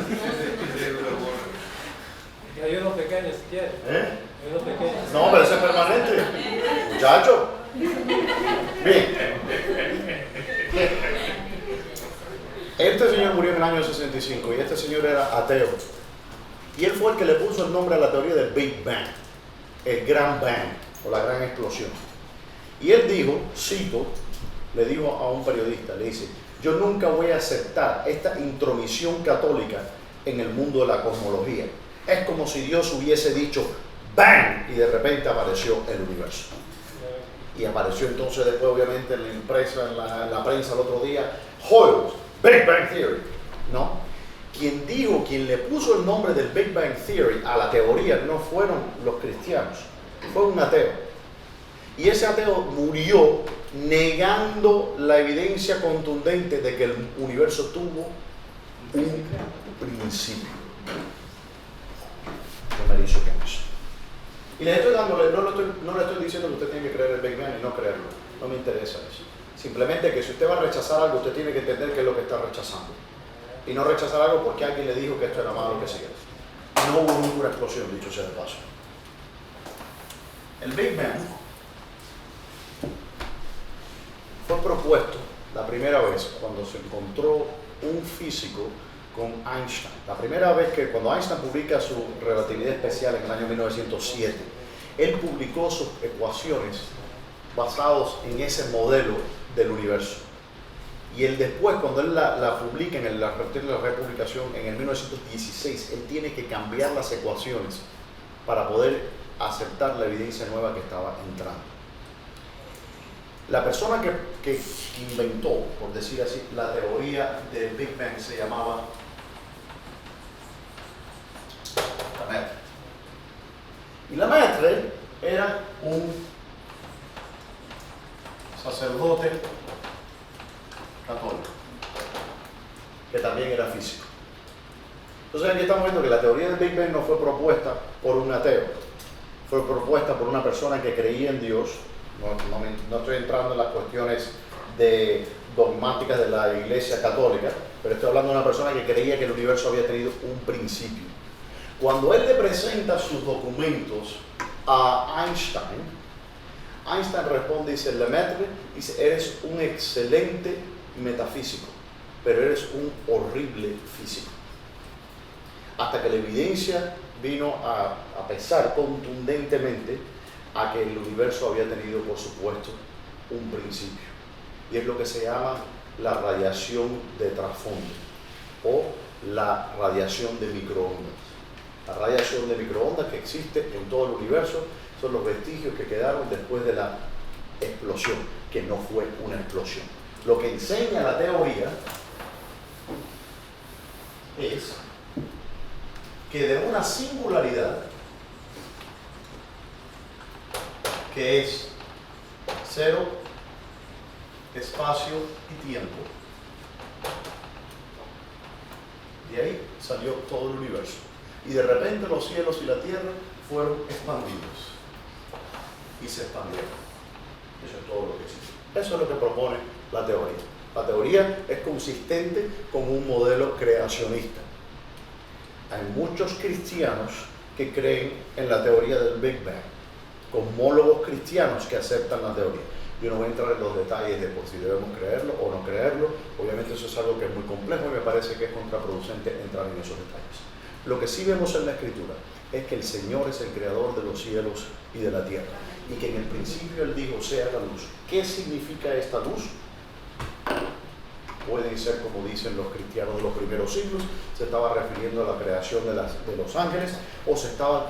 Y hay unos pequeños si quieres. ¿Eh? Hay unos pequeños. No, pero ese es permanente. Muchacho. Bien. Este señor murió en el año 65 y este señor era ateo. Y él fue el que le puso el nombre a la teoría del Big Bang, el Gran Bang o la gran explosión. Y él dijo, cito, le dijo a un periodista, le dice: yo nunca voy a aceptar esta intromisión católica en el mundo de la cosmología. Es como si Dios hubiese dicho ¡bang! Y de repente apareció el universo. Y apareció entonces después, obviamente, en la impresa, en la prensa el otro día, Hoyle, Big Bang Theory, ¿no? Quien le puso el nombre del Big Bang Theory a la teoría no fueron los cristianos, fue un ateo. Y ese ateo murió negando la evidencia contundente de que el universo tuvo un principio. Yo me hizo con eso. Y le estoy dando, no le estoy diciendo que usted tiene que creer el Big Bang y no creerlo. No me interesa eso. Simplemente que si usted va a rechazar algo, usted tiene que entender qué es lo que está rechazando. Y no rechazar algo porque alguien le dijo que esto era malo, que sí. No hubo ninguna explosión, dicho sea de paso. El Big Bang fue propuesto la primera vez cuando se encontró un físico con Einstein. La primera vez que cuando Einstein publica su relatividad especial en el año 1907, él publicó sus ecuaciones basadas en ese modelo del universo. Y él después, cuando él la publica en la republicación en el 1916, él tiene que cambiar las ecuaciones para poder aceptar la evidencia nueva que estaba entrando. La persona que inventó, por decir así, la teoría del Big Bang se llamaba Lemaitre. Y Lemaitre era un sacerdote católico, que también era físico. Entonces aquí estamos viendo que la teoría del Big Bang no fue propuesta por un ateo, fue propuesta por una persona que creía en Dios. No estoy entrando en las cuestiones dogmáticas de la Iglesia Católica, pero estoy hablando de una persona que creía que el universo había tenido un principio. Cuando él le presenta sus documentos a Einstein, Einstein responde y dice: Lemaitre, dice, eres un excelente metafísico, pero eres un horrible físico. Hasta que la evidencia vino a pesar contundentemente a que el universo había tenido, por supuesto, un principio. Y es lo que se llama la radiación de trasfondo o la radiación de microondas. La radiación de microondas que existe en todo el universo son los vestigios que quedaron después de la explosión, que no fue una explosión. Lo que enseña la teoría es que de una singularidad que es cero, espacio y tiempo, de ahí salió todo el universo. Y de repente los cielos y la tierra fueron expandidos y se expandieron. Eso es todo lo que existe. Eso es lo que propone la teoría. La teoría es consistente con un modelo creacionista. Hay muchos cristianos que creen en la teoría del Big Bang, cosmólogos cristianos que aceptan la teoría. Yo no voy a entrar en los detalles de por si debemos creerlo o no creerlo. Obviamente eso es algo que es muy complejo y me parece que es contraproducente entrar en esos detalles. Lo que sí vemos en la Escritura es que el Señor es el creador de los cielos y de la tierra, y que en el principio Él dijo: sea la luz. ¿Qué significa esta luz? Pueden ser, como dicen los cristianos de los primeros siglos, se estaba refiriendo a la creación de los ángeles, o se estaba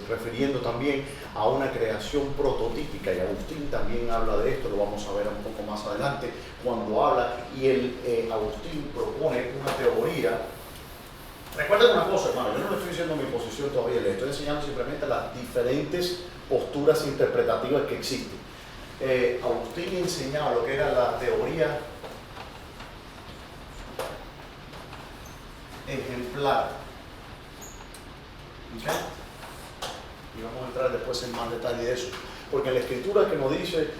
refiriendo también a una creación prototípica, y Agustín también habla de esto, lo vamos a ver un poco más adelante cuando habla, y Agustín propone una teoría. Recuerden una cosa, hermano, yo no le estoy diciendo mi posición todavía, le estoy enseñando simplemente las diferentes posturas interpretativas que existen. Agustín enseñaba lo que era la teoría ejemplar. ¿Okay? Y vamos a entrar después en más detalle de eso. Porque la Escritura que nos dice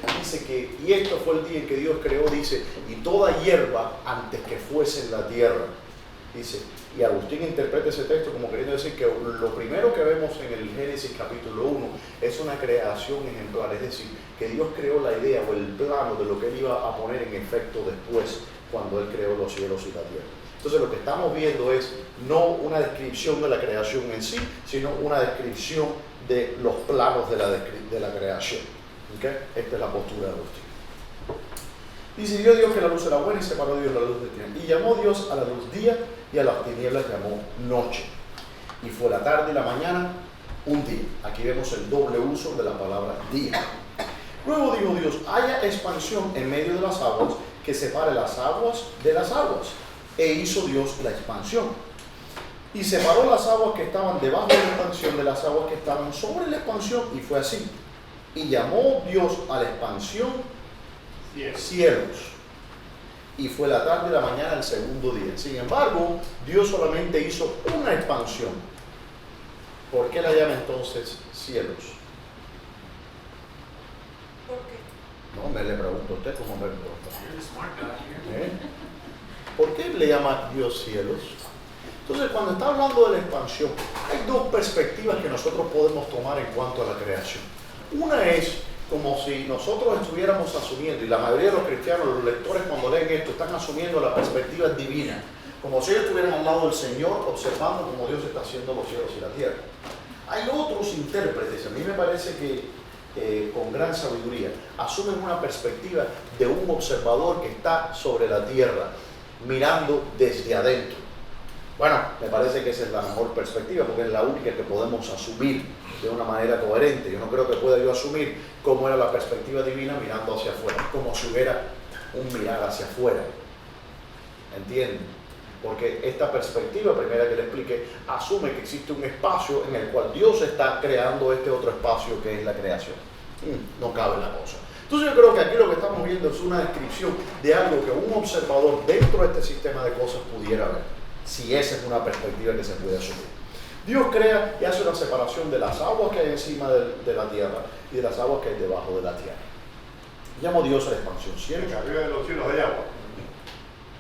que, y esto fue el día en que Dios creó, dice, y toda hierba antes que fuese en la tierra. Dice, y Agustín interpreta ese texto como queriendo decir que lo primero que vemos en el Génesis capítulo 1 es una creación ejemplar, es decir, que Dios creó la idea o el plano de lo que Él iba a poner en efecto después cuando Él creó los cielos y la tierra. Entonces lo que estamos viendo es no una descripción de la creación en sí, sino una descripción de los planos de la creación. ¿Okay? Esta es la postura de Agustín. Dice: Dios que la luz era buena y separó Dios la luz de tinieblas. Y llamó Dios a la luz día y a las tinieblas llamó noche. Y fue la tarde y la mañana un día. Aquí vemos el doble uso de la palabra día. Luego dijo Dios: haya expansión en medio de las aguas que separe las aguas de las aguas. E hizo Dios la expansión. Y separó las aguas que estaban debajo de la expansión de las aguas que estaban sobre la expansión. Y fue así. Y llamó Dios a la expansión cielos. Y fue la tarde y la mañana el segundo día. Sin embargo, Dios solamente hizo una expansión. ¿Por qué la llama entonces cielos? ¿Por qué? No, me le pregunto a usted cómo me pregunta. ¿Por qué le llama Dios cielos? Entonces, cuando está hablando de la expansión, hay dos perspectivas que nosotros podemos tomar en cuanto a la creación. Una es como si nosotros estuviéramos asumiendo, y la mayoría de los cristianos, los lectores cuando leen esto, están asumiendo la perspectiva divina, como si ellos estuvieran al lado del Señor observando cómo Dios está haciendo los cielos y la tierra. Hay otros intérpretes, a mí me parece que con gran sabiduría, asumen una perspectiva de un observador que está sobre la tierra, mirando desde adentro. Bueno, me parece que esa es la mejor perspectiva, porque es la única que podemos asumir de una manera coherente. Yo no creo que pueda yo asumir cómo era la perspectiva divina mirando hacia afuera, como si hubiera un mirar hacia afuera. ¿Entienden? Porque esta perspectiva, primera que le expliqué, asume que existe un espacio en el cual Dios está creando este otro espacio que es la creación. No cabe la cosa. Entonces yo creo que aquí lo que estamos viendo es una descripción de algo que un observador dentro de este sistema de cosas pudiera ver, si esa es una perspectiva que se puede asumir. Dios crea y hace una separación de las aguas que hay encima de la tierra y de las aguas que hay debajo de la tierra. Llamo Dios a la expansión. ¿Cierto? Arriba de los cielos hay agua.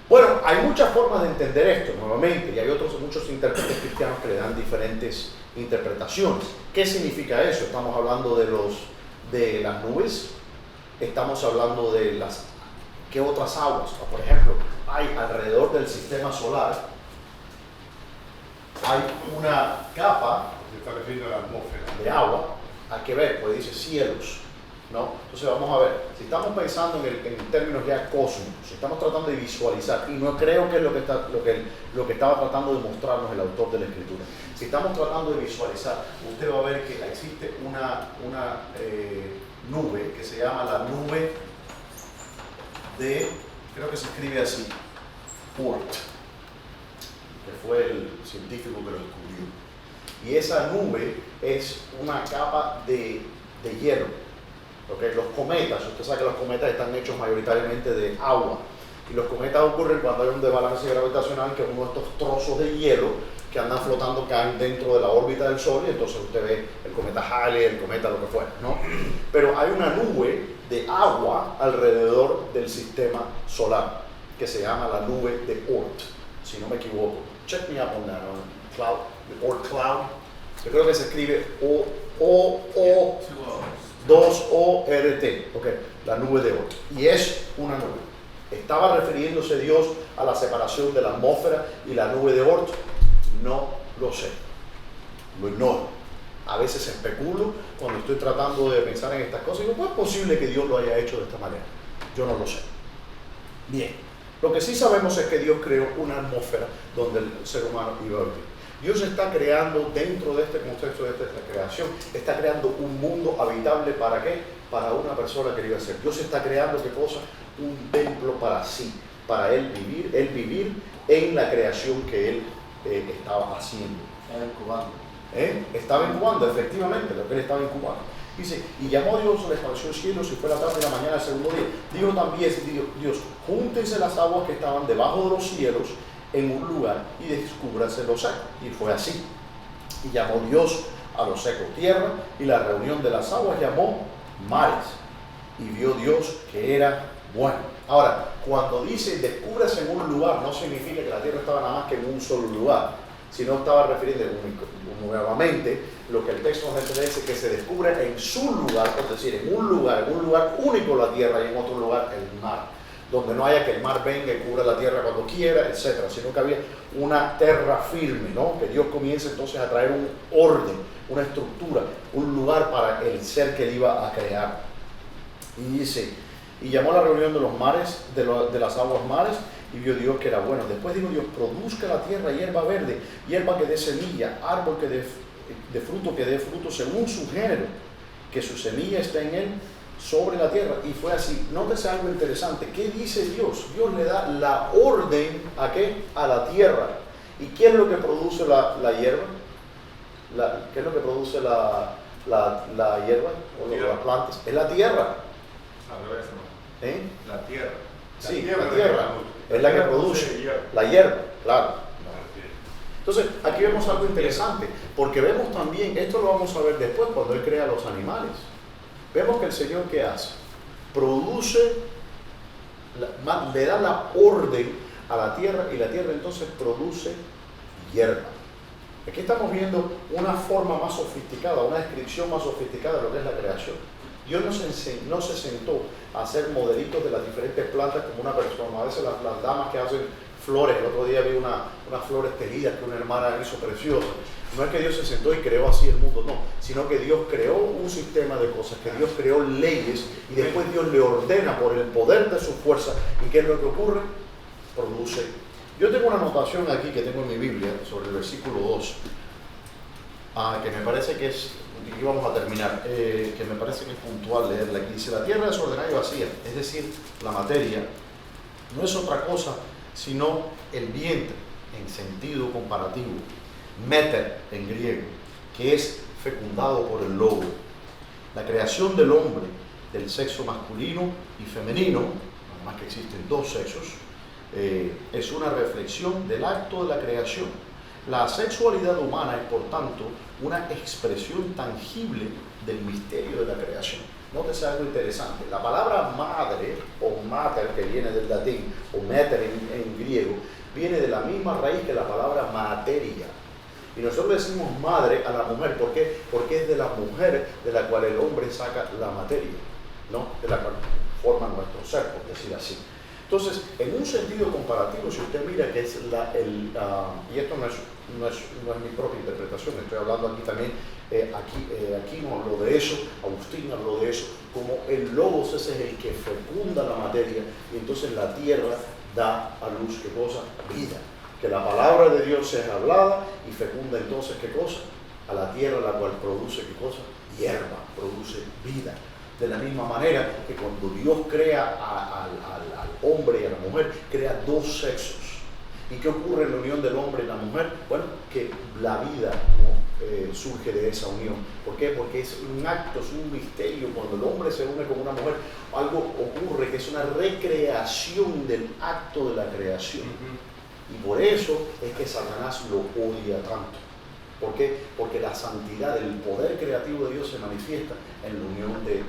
Bueno, hay muchas formas de entender esto, nuevamente, y hay muchos intérpretes cristianos que le dan diferentes interpretaciones. ¿Qué significa eso? Estamos hablando de las nubes, estamos hablando de ¿qué otras aguas? Por ejemplo, hay alrededor del sistema solar, hay una capa Se está refiriendo a la atmósfera. de agua, hay que ver, pues dice cielos, ¿no? Entonces vamos a ver, si estamos pensando en términos ya cósmicos, si estamos tratando de visualizar, y no creo que es lo que estaba tratando de mostrarnos el autor de la Escritura, si estamos tratando de visualizar, usted va a ver que existe una nube que se llama la nube de, creo que se escribe así, Oort, que fue el científico que lo descubrió. Y esa nube es una capa de hielo. ¿Okay? Los cometas, usted sabe que los cometas están hechos mayoritariamente de agua. Y los cometas ocurren cuando hay un desbalance gravitacional, que es uno de estos trozos de hielo que andan flotando, caen dentro de la órbita del Sol, y entonces usted ve el cometa Halley, el cometa lo que fuera, ¿no? Pero hay una nube de agua alrededor del sistema solar, que se llama la nube de Oort, si no me equivoco. Check me up on that, on cloud, the Oort cloud. Yo creo que se escribe O-2-O-R-T, okay, la nube de Oort. Y es una nube. ¿Estaba refiriéndose Dios a la separación de la atmósfera y la nube de Oort? No lo sé. Lo ignoro. A veces especulo cuando estoy tratando de pensar en estas cosas y digo, ¿cómo es posible que Dios lo haya hecho de esta manera? Yo no lo sé. Bien. Lo que sí sabemos es que Dios creó una atmósfera donde el ser humano iba a vivir. Dios está creando dentro de este contexto de esta creación, está creando un mundo habitable. ¿Para qué? Para una persona que iba a ser. Dios está creando, ¿qué cosa? Un templo para sí, para Él vivir en la creación que Él estaba haciendo. Estaba incubando. Estaba incubando, efectivamente, lo que Él estaba incubando. Dice, y llamó Dios a la expansión cielos y fue la tarde y la mañana del segundo día. Dijo también Dios, júntense las aguas que estaban debajo de los cielos en un lugar y descúbrase lo seco. Y fue así. Y llamó Dios a lo seco tierra, y la reunión de las aguas llamó mares. Y vio Dios que era bueno. Ahora, cuando dice descúbrase en un lugar, no significa que la tierra estaba nada más que en un solo lugar, sino estaba refiriendo nuevamente lo que el texto nos establece, que se descubre en su lugar, es decir, en un lugar único la tierra, y en otro lugar el mar, donde no haya que el mar venga y cubra la tierra cuando quiera, etcétera, sino que había una tierra firme, ¿no? Que Dios comience entonces a traer un orden, una estructura, un lugar para el ser que él iba a crear. Y dice, y llamó a la reunión de los mares, de las aguas mares, y vio Dios que era bueno. Después dijo Dios, produzca la tierra hierba verde, hierba que dé semilla, árbol que dé fruto según su género, que su semilla esté en él sobre la tierra. Y fue así. Nótese algo interesante. ¿Qué dice Dios? Dios le da la orden ¿a qué? A la tierra. ¿Y qué es lo que produce la hierba? ¿Qué es lo que produce la hierba o las plantas? Es la tierra. Al revés, ¿no? ¿Eh? La tierra. Sí, la tierra es la que produce la hierba, claro. Entonces, aquí vemos algo interesante, porque vemos también, esto lo vamos a ver después cuando Él crea los animales. Vemos que el Señor, ¿qué hace? Produce, le da la orden a la tierra, y la tierra entonces produce hierba. Aquí estamos viendo una forma más sofisticada, una descripción más sofisticada de lo que es la creación. Dios no se sentó a hacer modelitos de las diferentes plantas como una persona. A veces las damas que hacen flores. El otro día vi unas flores tejidas que una hermana hizo preciosas. No es que Dios se sentó y creó así el mundo, no, sino que Dios creó un sistema de cosas, que Dios creó leyes y después Dios le ordena por el poder de su fuerza. ¿Y qué es lo que ocurre? Produce. Yo tengo una anotación aquí que tengo en mi Biblia sobre el versículo 2, que me parece que es, y vamos a terminar, que me parece que es puntual leerla aquí. Dice: la tierra desordenada y vacía, es decir, la materia, no es otra cosa sino el vientre en sentido comparativo, meter en griego, que es fecundado por el lobo. La creación del hombre, del sexo masculino y femenino, además que existen dos sexos, es una reflexión del acto de la creación. La sexualidad humana es, por tanto, una expresión tangible del misterio de la creación. Nótese algo interesante. La palabra madre o mater, que viene del latín, o mater en griego, viene de la misma raíz que la palabra materia. Y nosotros decimos madre a la mujer. ¿Por qué? Porque es de la mujer de la cual el hombre saca la materia, ¿no? De la cual forma nuestro ser, por decir así. Entonces, en un sentido comparativo, si usted mira que es y esto no es mi propia interpretación, estoy hablando aquí también, aquí no habló de eso, Agustín habló de eso, como el logos ese es el que fecunda la materia, y entonces la tierra da a luz, ¿qué cosa? Vida. Que la palabra de Dios es hablada y fecunda entonces, ¿qué cosa? A la tierra, la cual produce, ¿qué cosa? Hierba, produce vida. De la misma manera que cuando Dios crea al hombre y a la mujer, crea dos sexos. ¿Y qué ocurre en la unión del hombre y la mujer? Bueno, que la vida surge de esa unión. ¿Por qué? Porque es un acto, es un misterio. Cuando el hombre se une con una mujer, algo ocurre que es una recreación del acto de la creación. Y por eso es que Satanás lo odia tanto. ¿Por qué? Porque la santidad, el poder creativo de Dios se manifiesta en la unión del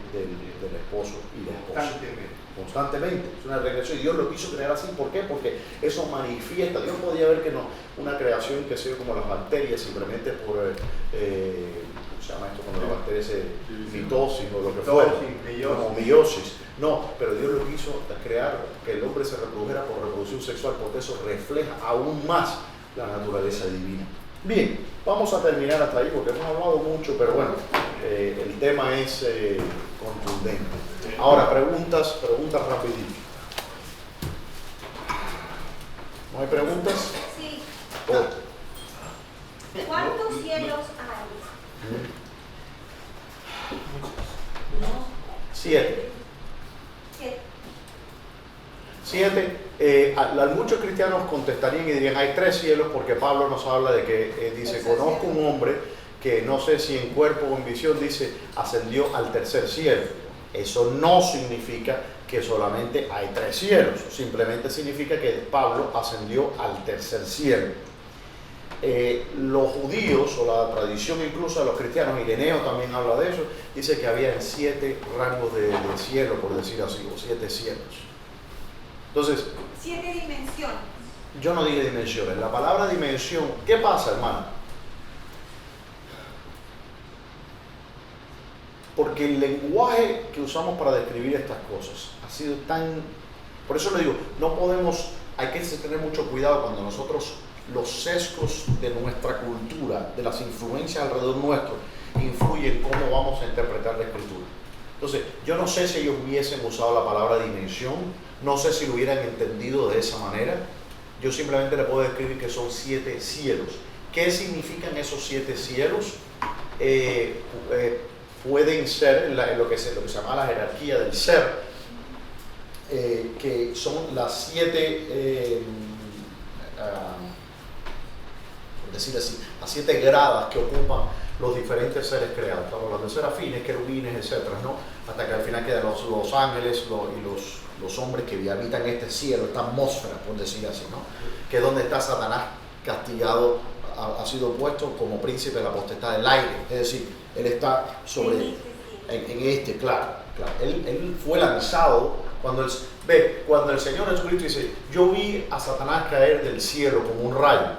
esposo y la esposa. Constantemente. Es una regresión. Y Dios lo quiso crear así. ¿Por qué? Porque eso manifiesta. Dios podía ver que no, una creación que sea como las bacterias, simplemente por, ¿cómo se llama esto? Cuando la bacteria se mitosis o lo que fuera, como meiosis. No, pero Dios lo quiso crear, que el hombre se reprodujera por reproducción sexual, porque eso refleja aún más la naturaleza divina. Bien, vamos a terminar hasta ahí porque hemos hablado mucho, pero bueno, el tema es contundente. Ahora, preguntas rapidito. ¿No hay preguntas? Sí. Oh. ¿Cuántos cielos hay? 7. ¿Qué? 7. Muchos cristianos contestarían y dirían: hay 3 cielos, porque Pablo nos habla de que dice: conozco un hombre que no sé si en cuerpo o en visión, dice, ascendió al 3er cielo. Eso no significa que solamente hay 3 cielos, simplemente significa que Pablo ascendió al 3er cielo. Los judíos, o la tradición incluso de los cristianos, Ireneo también habla de eso, dice que había 7 rangos de cielo, por decir así, o 7 cielos. Entonces, 7 dimensiones. yo no dije dimensiones. La palabra dimensión, ¿qué pasa, hermano? Porque el lenguaje que usamos para describir estas cosas ha sido tan... Por eso le digo, no podemos, hay que tener mucho cuidado cuando nosotros, los sesgos de nuestra cultura, de las influencias alrededor nuestro, influyen cómo vamos a interpretar la escritura. Entonces, yo no sé si ellos hubiesen usado la palabra dimensión, no sé si lo hubieran entendido de esa manera. Yo simplemente le puedo describir que son 7 cielos. ¿Qué significan esos 7 cielos? Pueden ser lo que se llama la jerarquía del ser, que son las 7, por decir así, las 7 gradas que ocupan los diferentes seres creados. Estamos hablando de serafines, querubines, etcétera, ¿no? Hasta que al final quedan los ángeles y los hombres que habitan este cielo, esta atmósfera, por decir así, ¿no? Que es donde está Satanás castigado, ha sido puesto como príncipe de la potestad del aire. Es decir, él está sobre en claro. Él fue lanzado cuando el Señor Jesucristo dice: yo vi a Satanás caer del cielo como un rayo.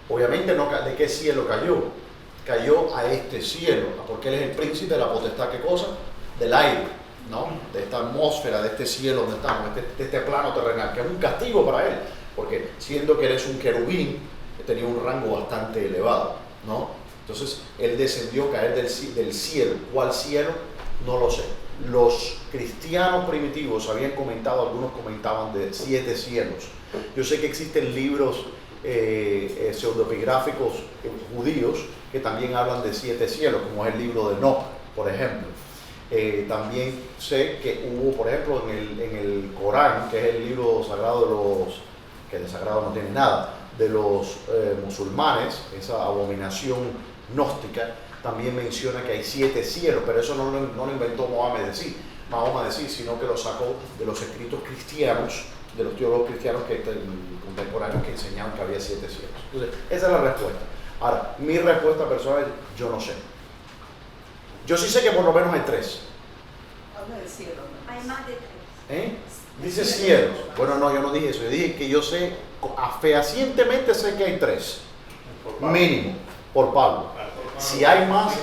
Obviamente no, ¿de qué cielo cayó? Cayó a este cielo, porque él es el príncipe de la potestad, ¿qué cosa? Del aire, ¿no? De esta atmósfera, de este cielo donde estamos, de este plano terrenal, que es un castigo para él, porque siendo que él es un querubín, tenía un rango bastante elevado, ¿no? Entonces, él descendió a caer del cielo. ¿Cuál cielo? No lo sé. Los cristianos primitivos habían comentado, algunos comentaban de 7 cielos. Yo sé que existen libros pseudopigráficos judíos que también hablan de 7 cielos, como es el libro de Enoch, por ejemplo. También sé que hubo, por ejemplo, en el Corán, que es el libro sagrado de los, que de sagrado no tiene nada, de los musulmanes, esa abominación gnóstica, también menciona que hay 7 cielos, pero eso no lo inventó Mahoma de sí, sino que lo sacó de los escritos cristianos, de los teólogos cristianos contemporáneos que enseñaban que había 7 cielos. Entonces, esa es la respuesta. Ahora, mi respuesta personal es, yo no sé. Yo sí sé que por lo menos hay 3. Habla del cielo, ¿no? Hay más de 3. Dice cielos. Bueno, no, yo no dije eso. Yo dije que yo sé, fehacientemente sé que hay 3. Mínimo, por Pablo. Si hay más,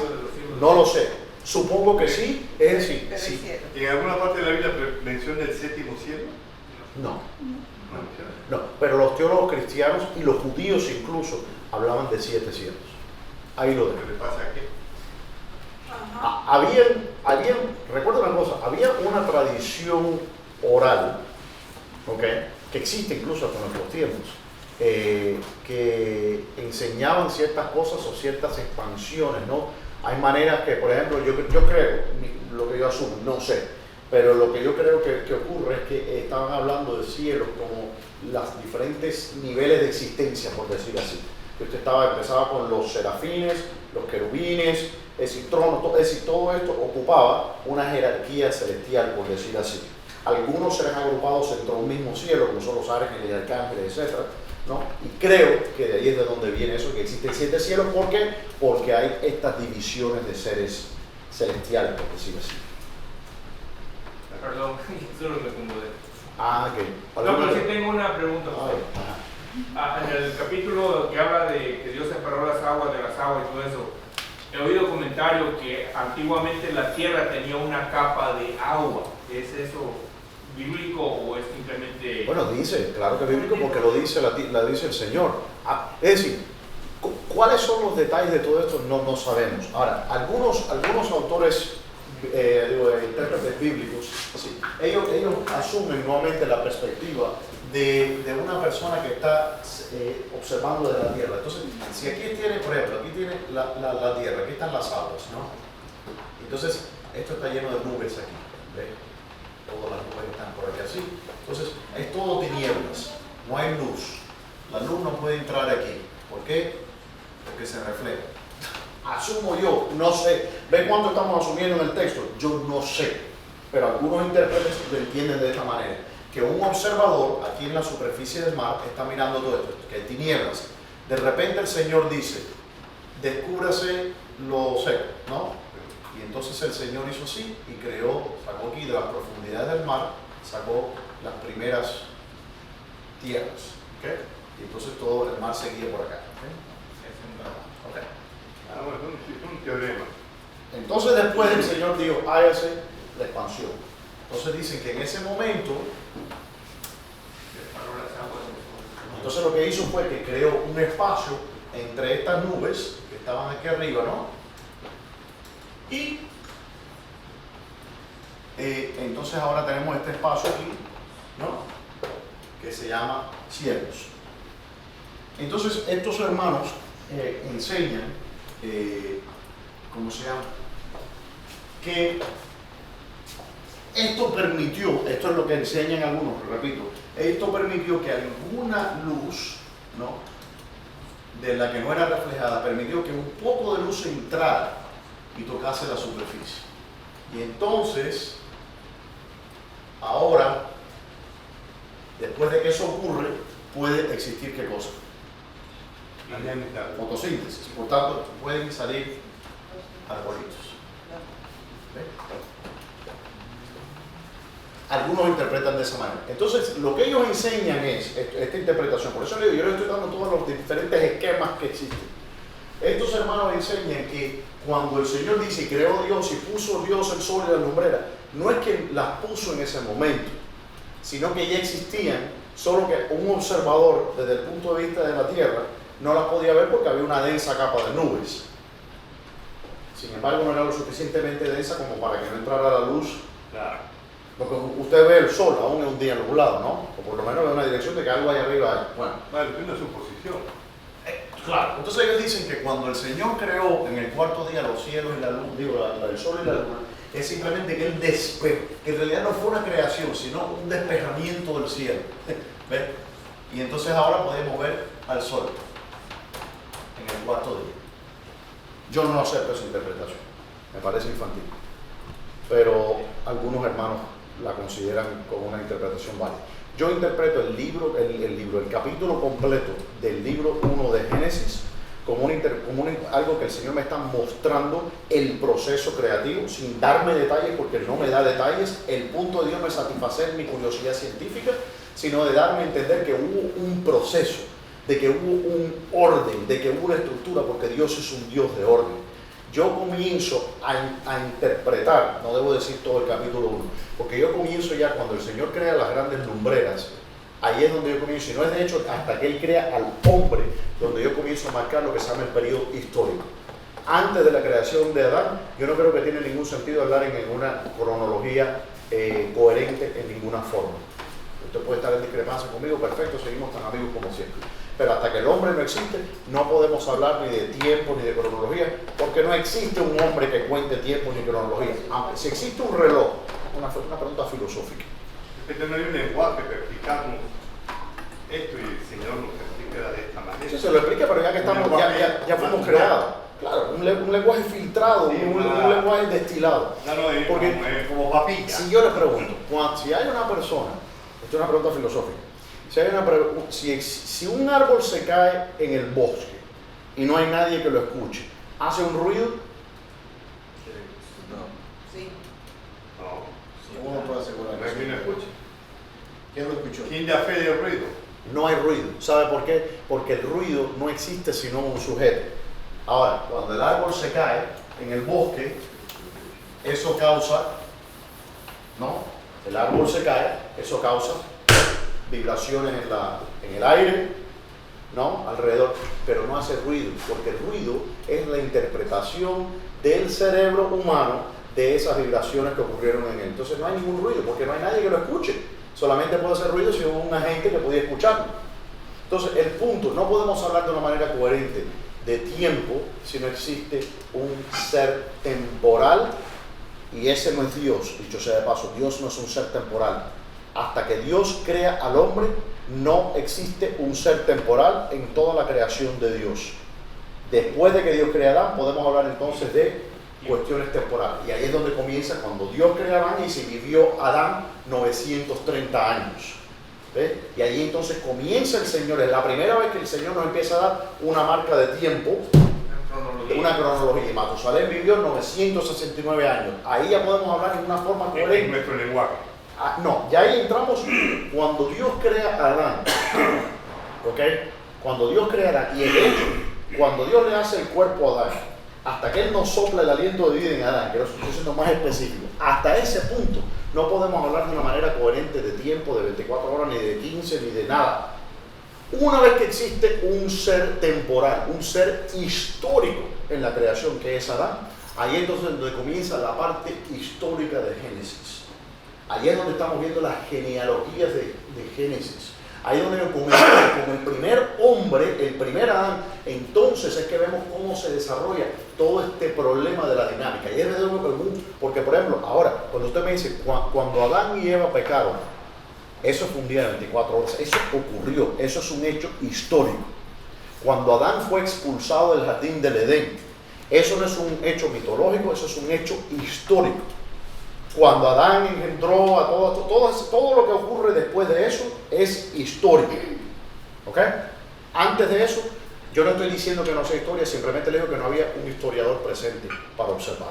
no lo sé. Supongo que sí, es decir, Pero el sí. cielo. ¿En alguna parte de la Biblia menciona el 7º cielo? No, No menciona. no. Pero los teólogos cristianos y los judíos incluso hablaban de 7 cielos. Ahí lo dejo. ¿Qué le pasa a qué? Recuerda una cosa, había una tradición oral, ¿ok?, que existe incluso hasta en nuestros tiempos, que enseñaban ciertas cosas o ciertas expansiones, ¿no? Hay maneras que, por ejemplo, yo creo, lo que yo asumo, no sé, pero lo que yo creo que ocurre es que estaban hablando de cielos como los diferentes niveles de existencia, por decir así. Que usted empezaba con los serafines, los querubines, es decir, todo esto ocupaba una jerarquía celestial, por decir así. Algunos serán agrupados dentro de un mismo cielo, como son los ángeles y arcángeles, etc., ¿no? Y creo que de ahí es de donde viene eso, que existen 7 cielos. ¿Por qué? Porque hay estas divisiones de seres celestiales, por decir así. Perdón, solo me acomodé. Ok. No, pero sí tengo una pregunta. Ajá. En el capítulo que habla de que Dios separó las aguas de las aguas y todo eso, he oído comentarios que antiguamente la tierra tenía una capa de agua. ¿Es eso bíblico o es simplemente...? Bueno, dice, claro que es bíblico porque lo dice, la dice el Señor. Es decir, ¿cuáles son los detalles de todo esto? No sabemos. Ahora, algunos autores, intérpretes bíblicos, sí, ellos asumen nuevamente la perspectiva de una persona que está observando de la tierra. Entonces, si aquí tiene, por ejemplo, aquí tiene la tierra, aquí están las aguas, ¿no? Entonces, esto está lleno de nubes aquí, ¿ves? Todas las nubes están por aquí así. Entonces, es todo tinieblas, no hay luz. La luz no puede entrar aquí. ¿Por qué? Porque se refleja. Asumo yo, no sé. ¿Ve cuánto estamos asumiendo en el texto? Yo no sé. Pero algunos intérpretes lo entienden de esta manera. Que un observador aquí en la superficie del mar está mirando todo esto, que hay tinieblas. De repente el Señor dice, descúbrase lo seco, ¿no? Y entonces el Señor hizo así y sacó aquí de las profundidades del mar, sacó las primeras tierras, ¿ok? Y entonces todo el mar seguía por acá, ¿ok? Bueno, es un teorema. Entonces después el Señor dijo, hágase la expansión. Entonces dicen que en ese momento, entonces lo que hizo fue que creó un espacio entre estas nubes que estaban aquí arriba, ¿no? Y entonces ahora tenemos este espacio aquí, ¿no?, que se llama cielos. Entonces estos hermanos enseñan, ¿cómo se llama?, que esto permitió, esto es lo que enseñan algunos, repito, esto permitió que alguna luz, ¿no?, de la que no era reflejada, permitió que un poco de luz entrara y tocase la superficie. Y entonces, ahora, después de que eso ocurre, puede existir ¿qué cosa? Fotosíntesis. Por tanto, pueden salir arbolitos. ¿Ve? Algunos interpretan de esa manera. Entonces, lo que ellos enseñan es esta interpretación. Por eso yo les estoy dando todos los diferentes esquemas que existen. Estos hermanos enseñan que cuando el Señor dice, creó Dios y puso Dios el sol y la lumbrera, no es que las puso en ese momento, sino que ya existían solo que un observador desde el punto de vista de la Tierra no las podía ver porque había una densa capa de nubes. Sin embargo, no era lo suficientemente densa como para que no entrara la luz. Claro. Porque usted ve el sol aún en un día nublado, ¿no? O por lo menos ve una dirección de que algo ahí arriba hay. Bueno, Vale, es una suposición. claro. Entonces ellos dicen que cuando el Señor creó en el cuarto día los cielos y la luz, digo, el sol y la luna, es simplemente que Él despejó, que en realidad no fue una creación, sino un despejamiento del cielo. ¿Ves? Y entonces ahora podemos ver al sol en el cuarto día. Yo no acepto esa interpretación, me parece infantil, pero algunos hermanos la consideran como una interpretación válida. Yo interpreto el capítulo completo del libro 1 de Génesis como algo que el Señor me está mostrando el proceso creativo, sin darme detalles, porque no me da detalles. El punto de Dios no es satisfacer mi curiosidad científica, sino de darme a entender que hubo un proceso, de que hubo un orden, de que hubo una estructura, porque Dios es un Dios de orden. Yo comienzo a interpretar, no debo decir todo el capítulo 1, porque yo comienzo ya cuando el Señor crea las grandes lumbreras, ahí es donde yo comienzo, y no es de hecho hasta que Él crea al hombre, donde yo comienzo a marcar lo que se llama el periodo histórico. Antes de la creación de Adán, yo no creo que tiene ningún sentido hablar en una cronología coherente en ninguna forma. Usted puede estar en discrepancia conmigo, perfecto, seguimos tan amigos como siempre. Pero hasta que el hombre no existe, no podemos hablar ni de tiempo ni de cronología, porque no existe un hombre que cuente tiempo ni cronología. Aunque si existe un reloj, una pregunta filosófica. Es que no hay un lenguaje para explicarnos esto y el Señor nos explica de esta manera. Sí, se lo explica, pero ya que estamos, ya fuimos creados. Claro, un lenguaje filtrado, Sí, un lenguaje destilado. No, es Porque como papilla. si yo le pregunto, si hay una persona, esto es una pregunta filosófica, si un árbol se cae en el bosque y no hay nadie que lo escuche, ¿hace un ruido? Sí. No. ¿Cómo puede asegurar No hay quien lo escuche. ¿Quién lo escuchó? ¿Quién da fe del ruido? No hay ruido. ¿Sabe por qué? Porque el ruido no existe sino un sujeto. Ahora, cuando el árbol se cae en el bosque, eso causa, ¿no? El árbol se cae, eso causa vibraciones en el aire, ¿no? Alrededor, pero no hace ruido, porque el ruido es la interpretación del cerebro humano de esas vibraciones que ocurrieron en él. Entonces no hay ningún ruido, porque no hay nadie que lo escuche. Solamente puede hacer ruido si hubo un agente que podía escucharlo. Entonces el punto, no podemos hablar de una manera coherente de tiempo si no existe un ser temporal, y ese no es Dios. Dicho sea de paso, Dios no es un ser temporal. Hasta que Dios crea al hombre, no existe un ser temporal en toda la creación de Dios. Después de que Dios crea a Adán, podemos hablar entonces de cuestiones temporales. Y ahí es donde comienza cuando Dios crea a Adán y se vivió Adán 930 años. ¿Ves? Y ahí entonces comienza el Señor. Es la primera vez que el Señor nos empieza a dar una marca de tiempo, una cronología. Y Matusalén vivió 969 años. Ahí ya podemos hablar en una forma En coherente. nuestro lenguaje. No, ya ahí entramos cuando Dios crea a Adán. ¿Ok? Cuando Dios crea a Adán. Y el hecho, cuando Dios le hace el cuerpo a Adán, hasta que Él nos sopla el aliento de vida en Adán, que lo estoy siendo más específico, hasta ese punto no podemos hablar de una manera coherente de tiempo, de 24 horas, ni de 15, ni de nada. Una vez que existe un ser temporal, un ser histórico en la creación que es Adán, ahí entonces es donde comienza la parte histórica de Génesis. Ahí es donde estamos viendo las genealogías de Génesis. Ahí es donde como el primer hombre, el primer Adán, entonces es que vemos cómo se desarrolla todo este problema de la dinámica. Y es porque, por ejemplo, ahora, cuando usted me dice, cuando Adán y Eva pecaron, eso fue un día de 24 horas, eso ocurrió, eso es un hecho histórico. Cuando Adán fue expulsado del jardín del Edén, eso no es un hecho mitológico, eso es un hecho histórico. Cuando Adán engendró a todo lo que ocurre después de eso es histórico. ¿Ok? Antes de eso, yo no estoy diciendo que no sea historia, simplemente le digo que no había un historiador presente para observar.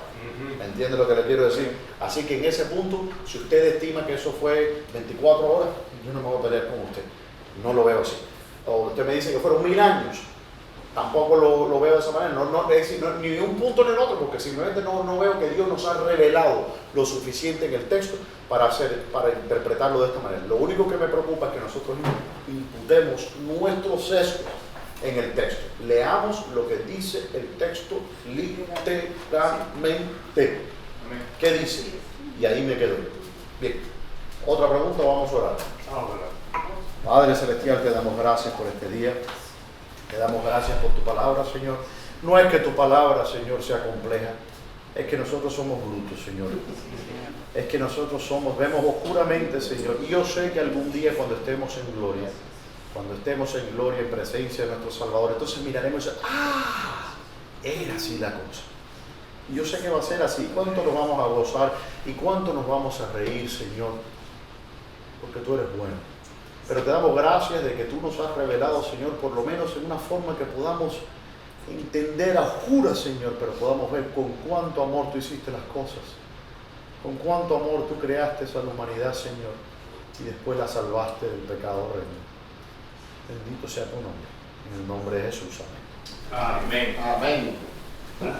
¿Me entiende lo que le quiero decir? Así que en ese punto, si usted estima que eso fue 24 horas, yo no me voy a pelear con usted. No lo veo así. O usted me dice que fueron 1000 años. tampoco lo veo de esa manera, es decir, ni de un punto ni del otro, porque simplemente no veo que Dios nos ha revelado lo suficiente en el texto para interpretarlo de esta manera. Lo único que me preocupa es que nosotros imputemos nuestros sesgos en el texto. Leamos lo que dice el texto literalmente. ¿Qué dice? Y ahí me quedo. Bien. Otra pregunta, vamos a orar. Padre Celestial, te damos gracias por este día. Te damos gracias por tu palabra, Señor. No es que tu palabra, Señor, sea compleja. Es que nosotros somos brutos, Señor. Es que nosotros vemos oscuramente, Señor. Y yo sé que algún día cuando estemos en gloria en presencia de nuestro Salvador, entonces miraremos y era así la cosa. Y yo sé que va a ser así. ¿Cuánto nos vamos a gozar y cuánto nos vamos a reír, Señor? Porque tú eres bueno. Pero te damos gracias de que tú nos has revelado, Señor, por lo menos en una forma que podamos entender a jura, Señor, pero podamos ver con cuánto amor tú hiciste las cosas, con cuánto amor tú creaste a la humanidad, Señor, y después la salvaste del pecado horrendo. Bendito sea tu nombre. En el nombre de Jesús. Amén. Amén. Amén.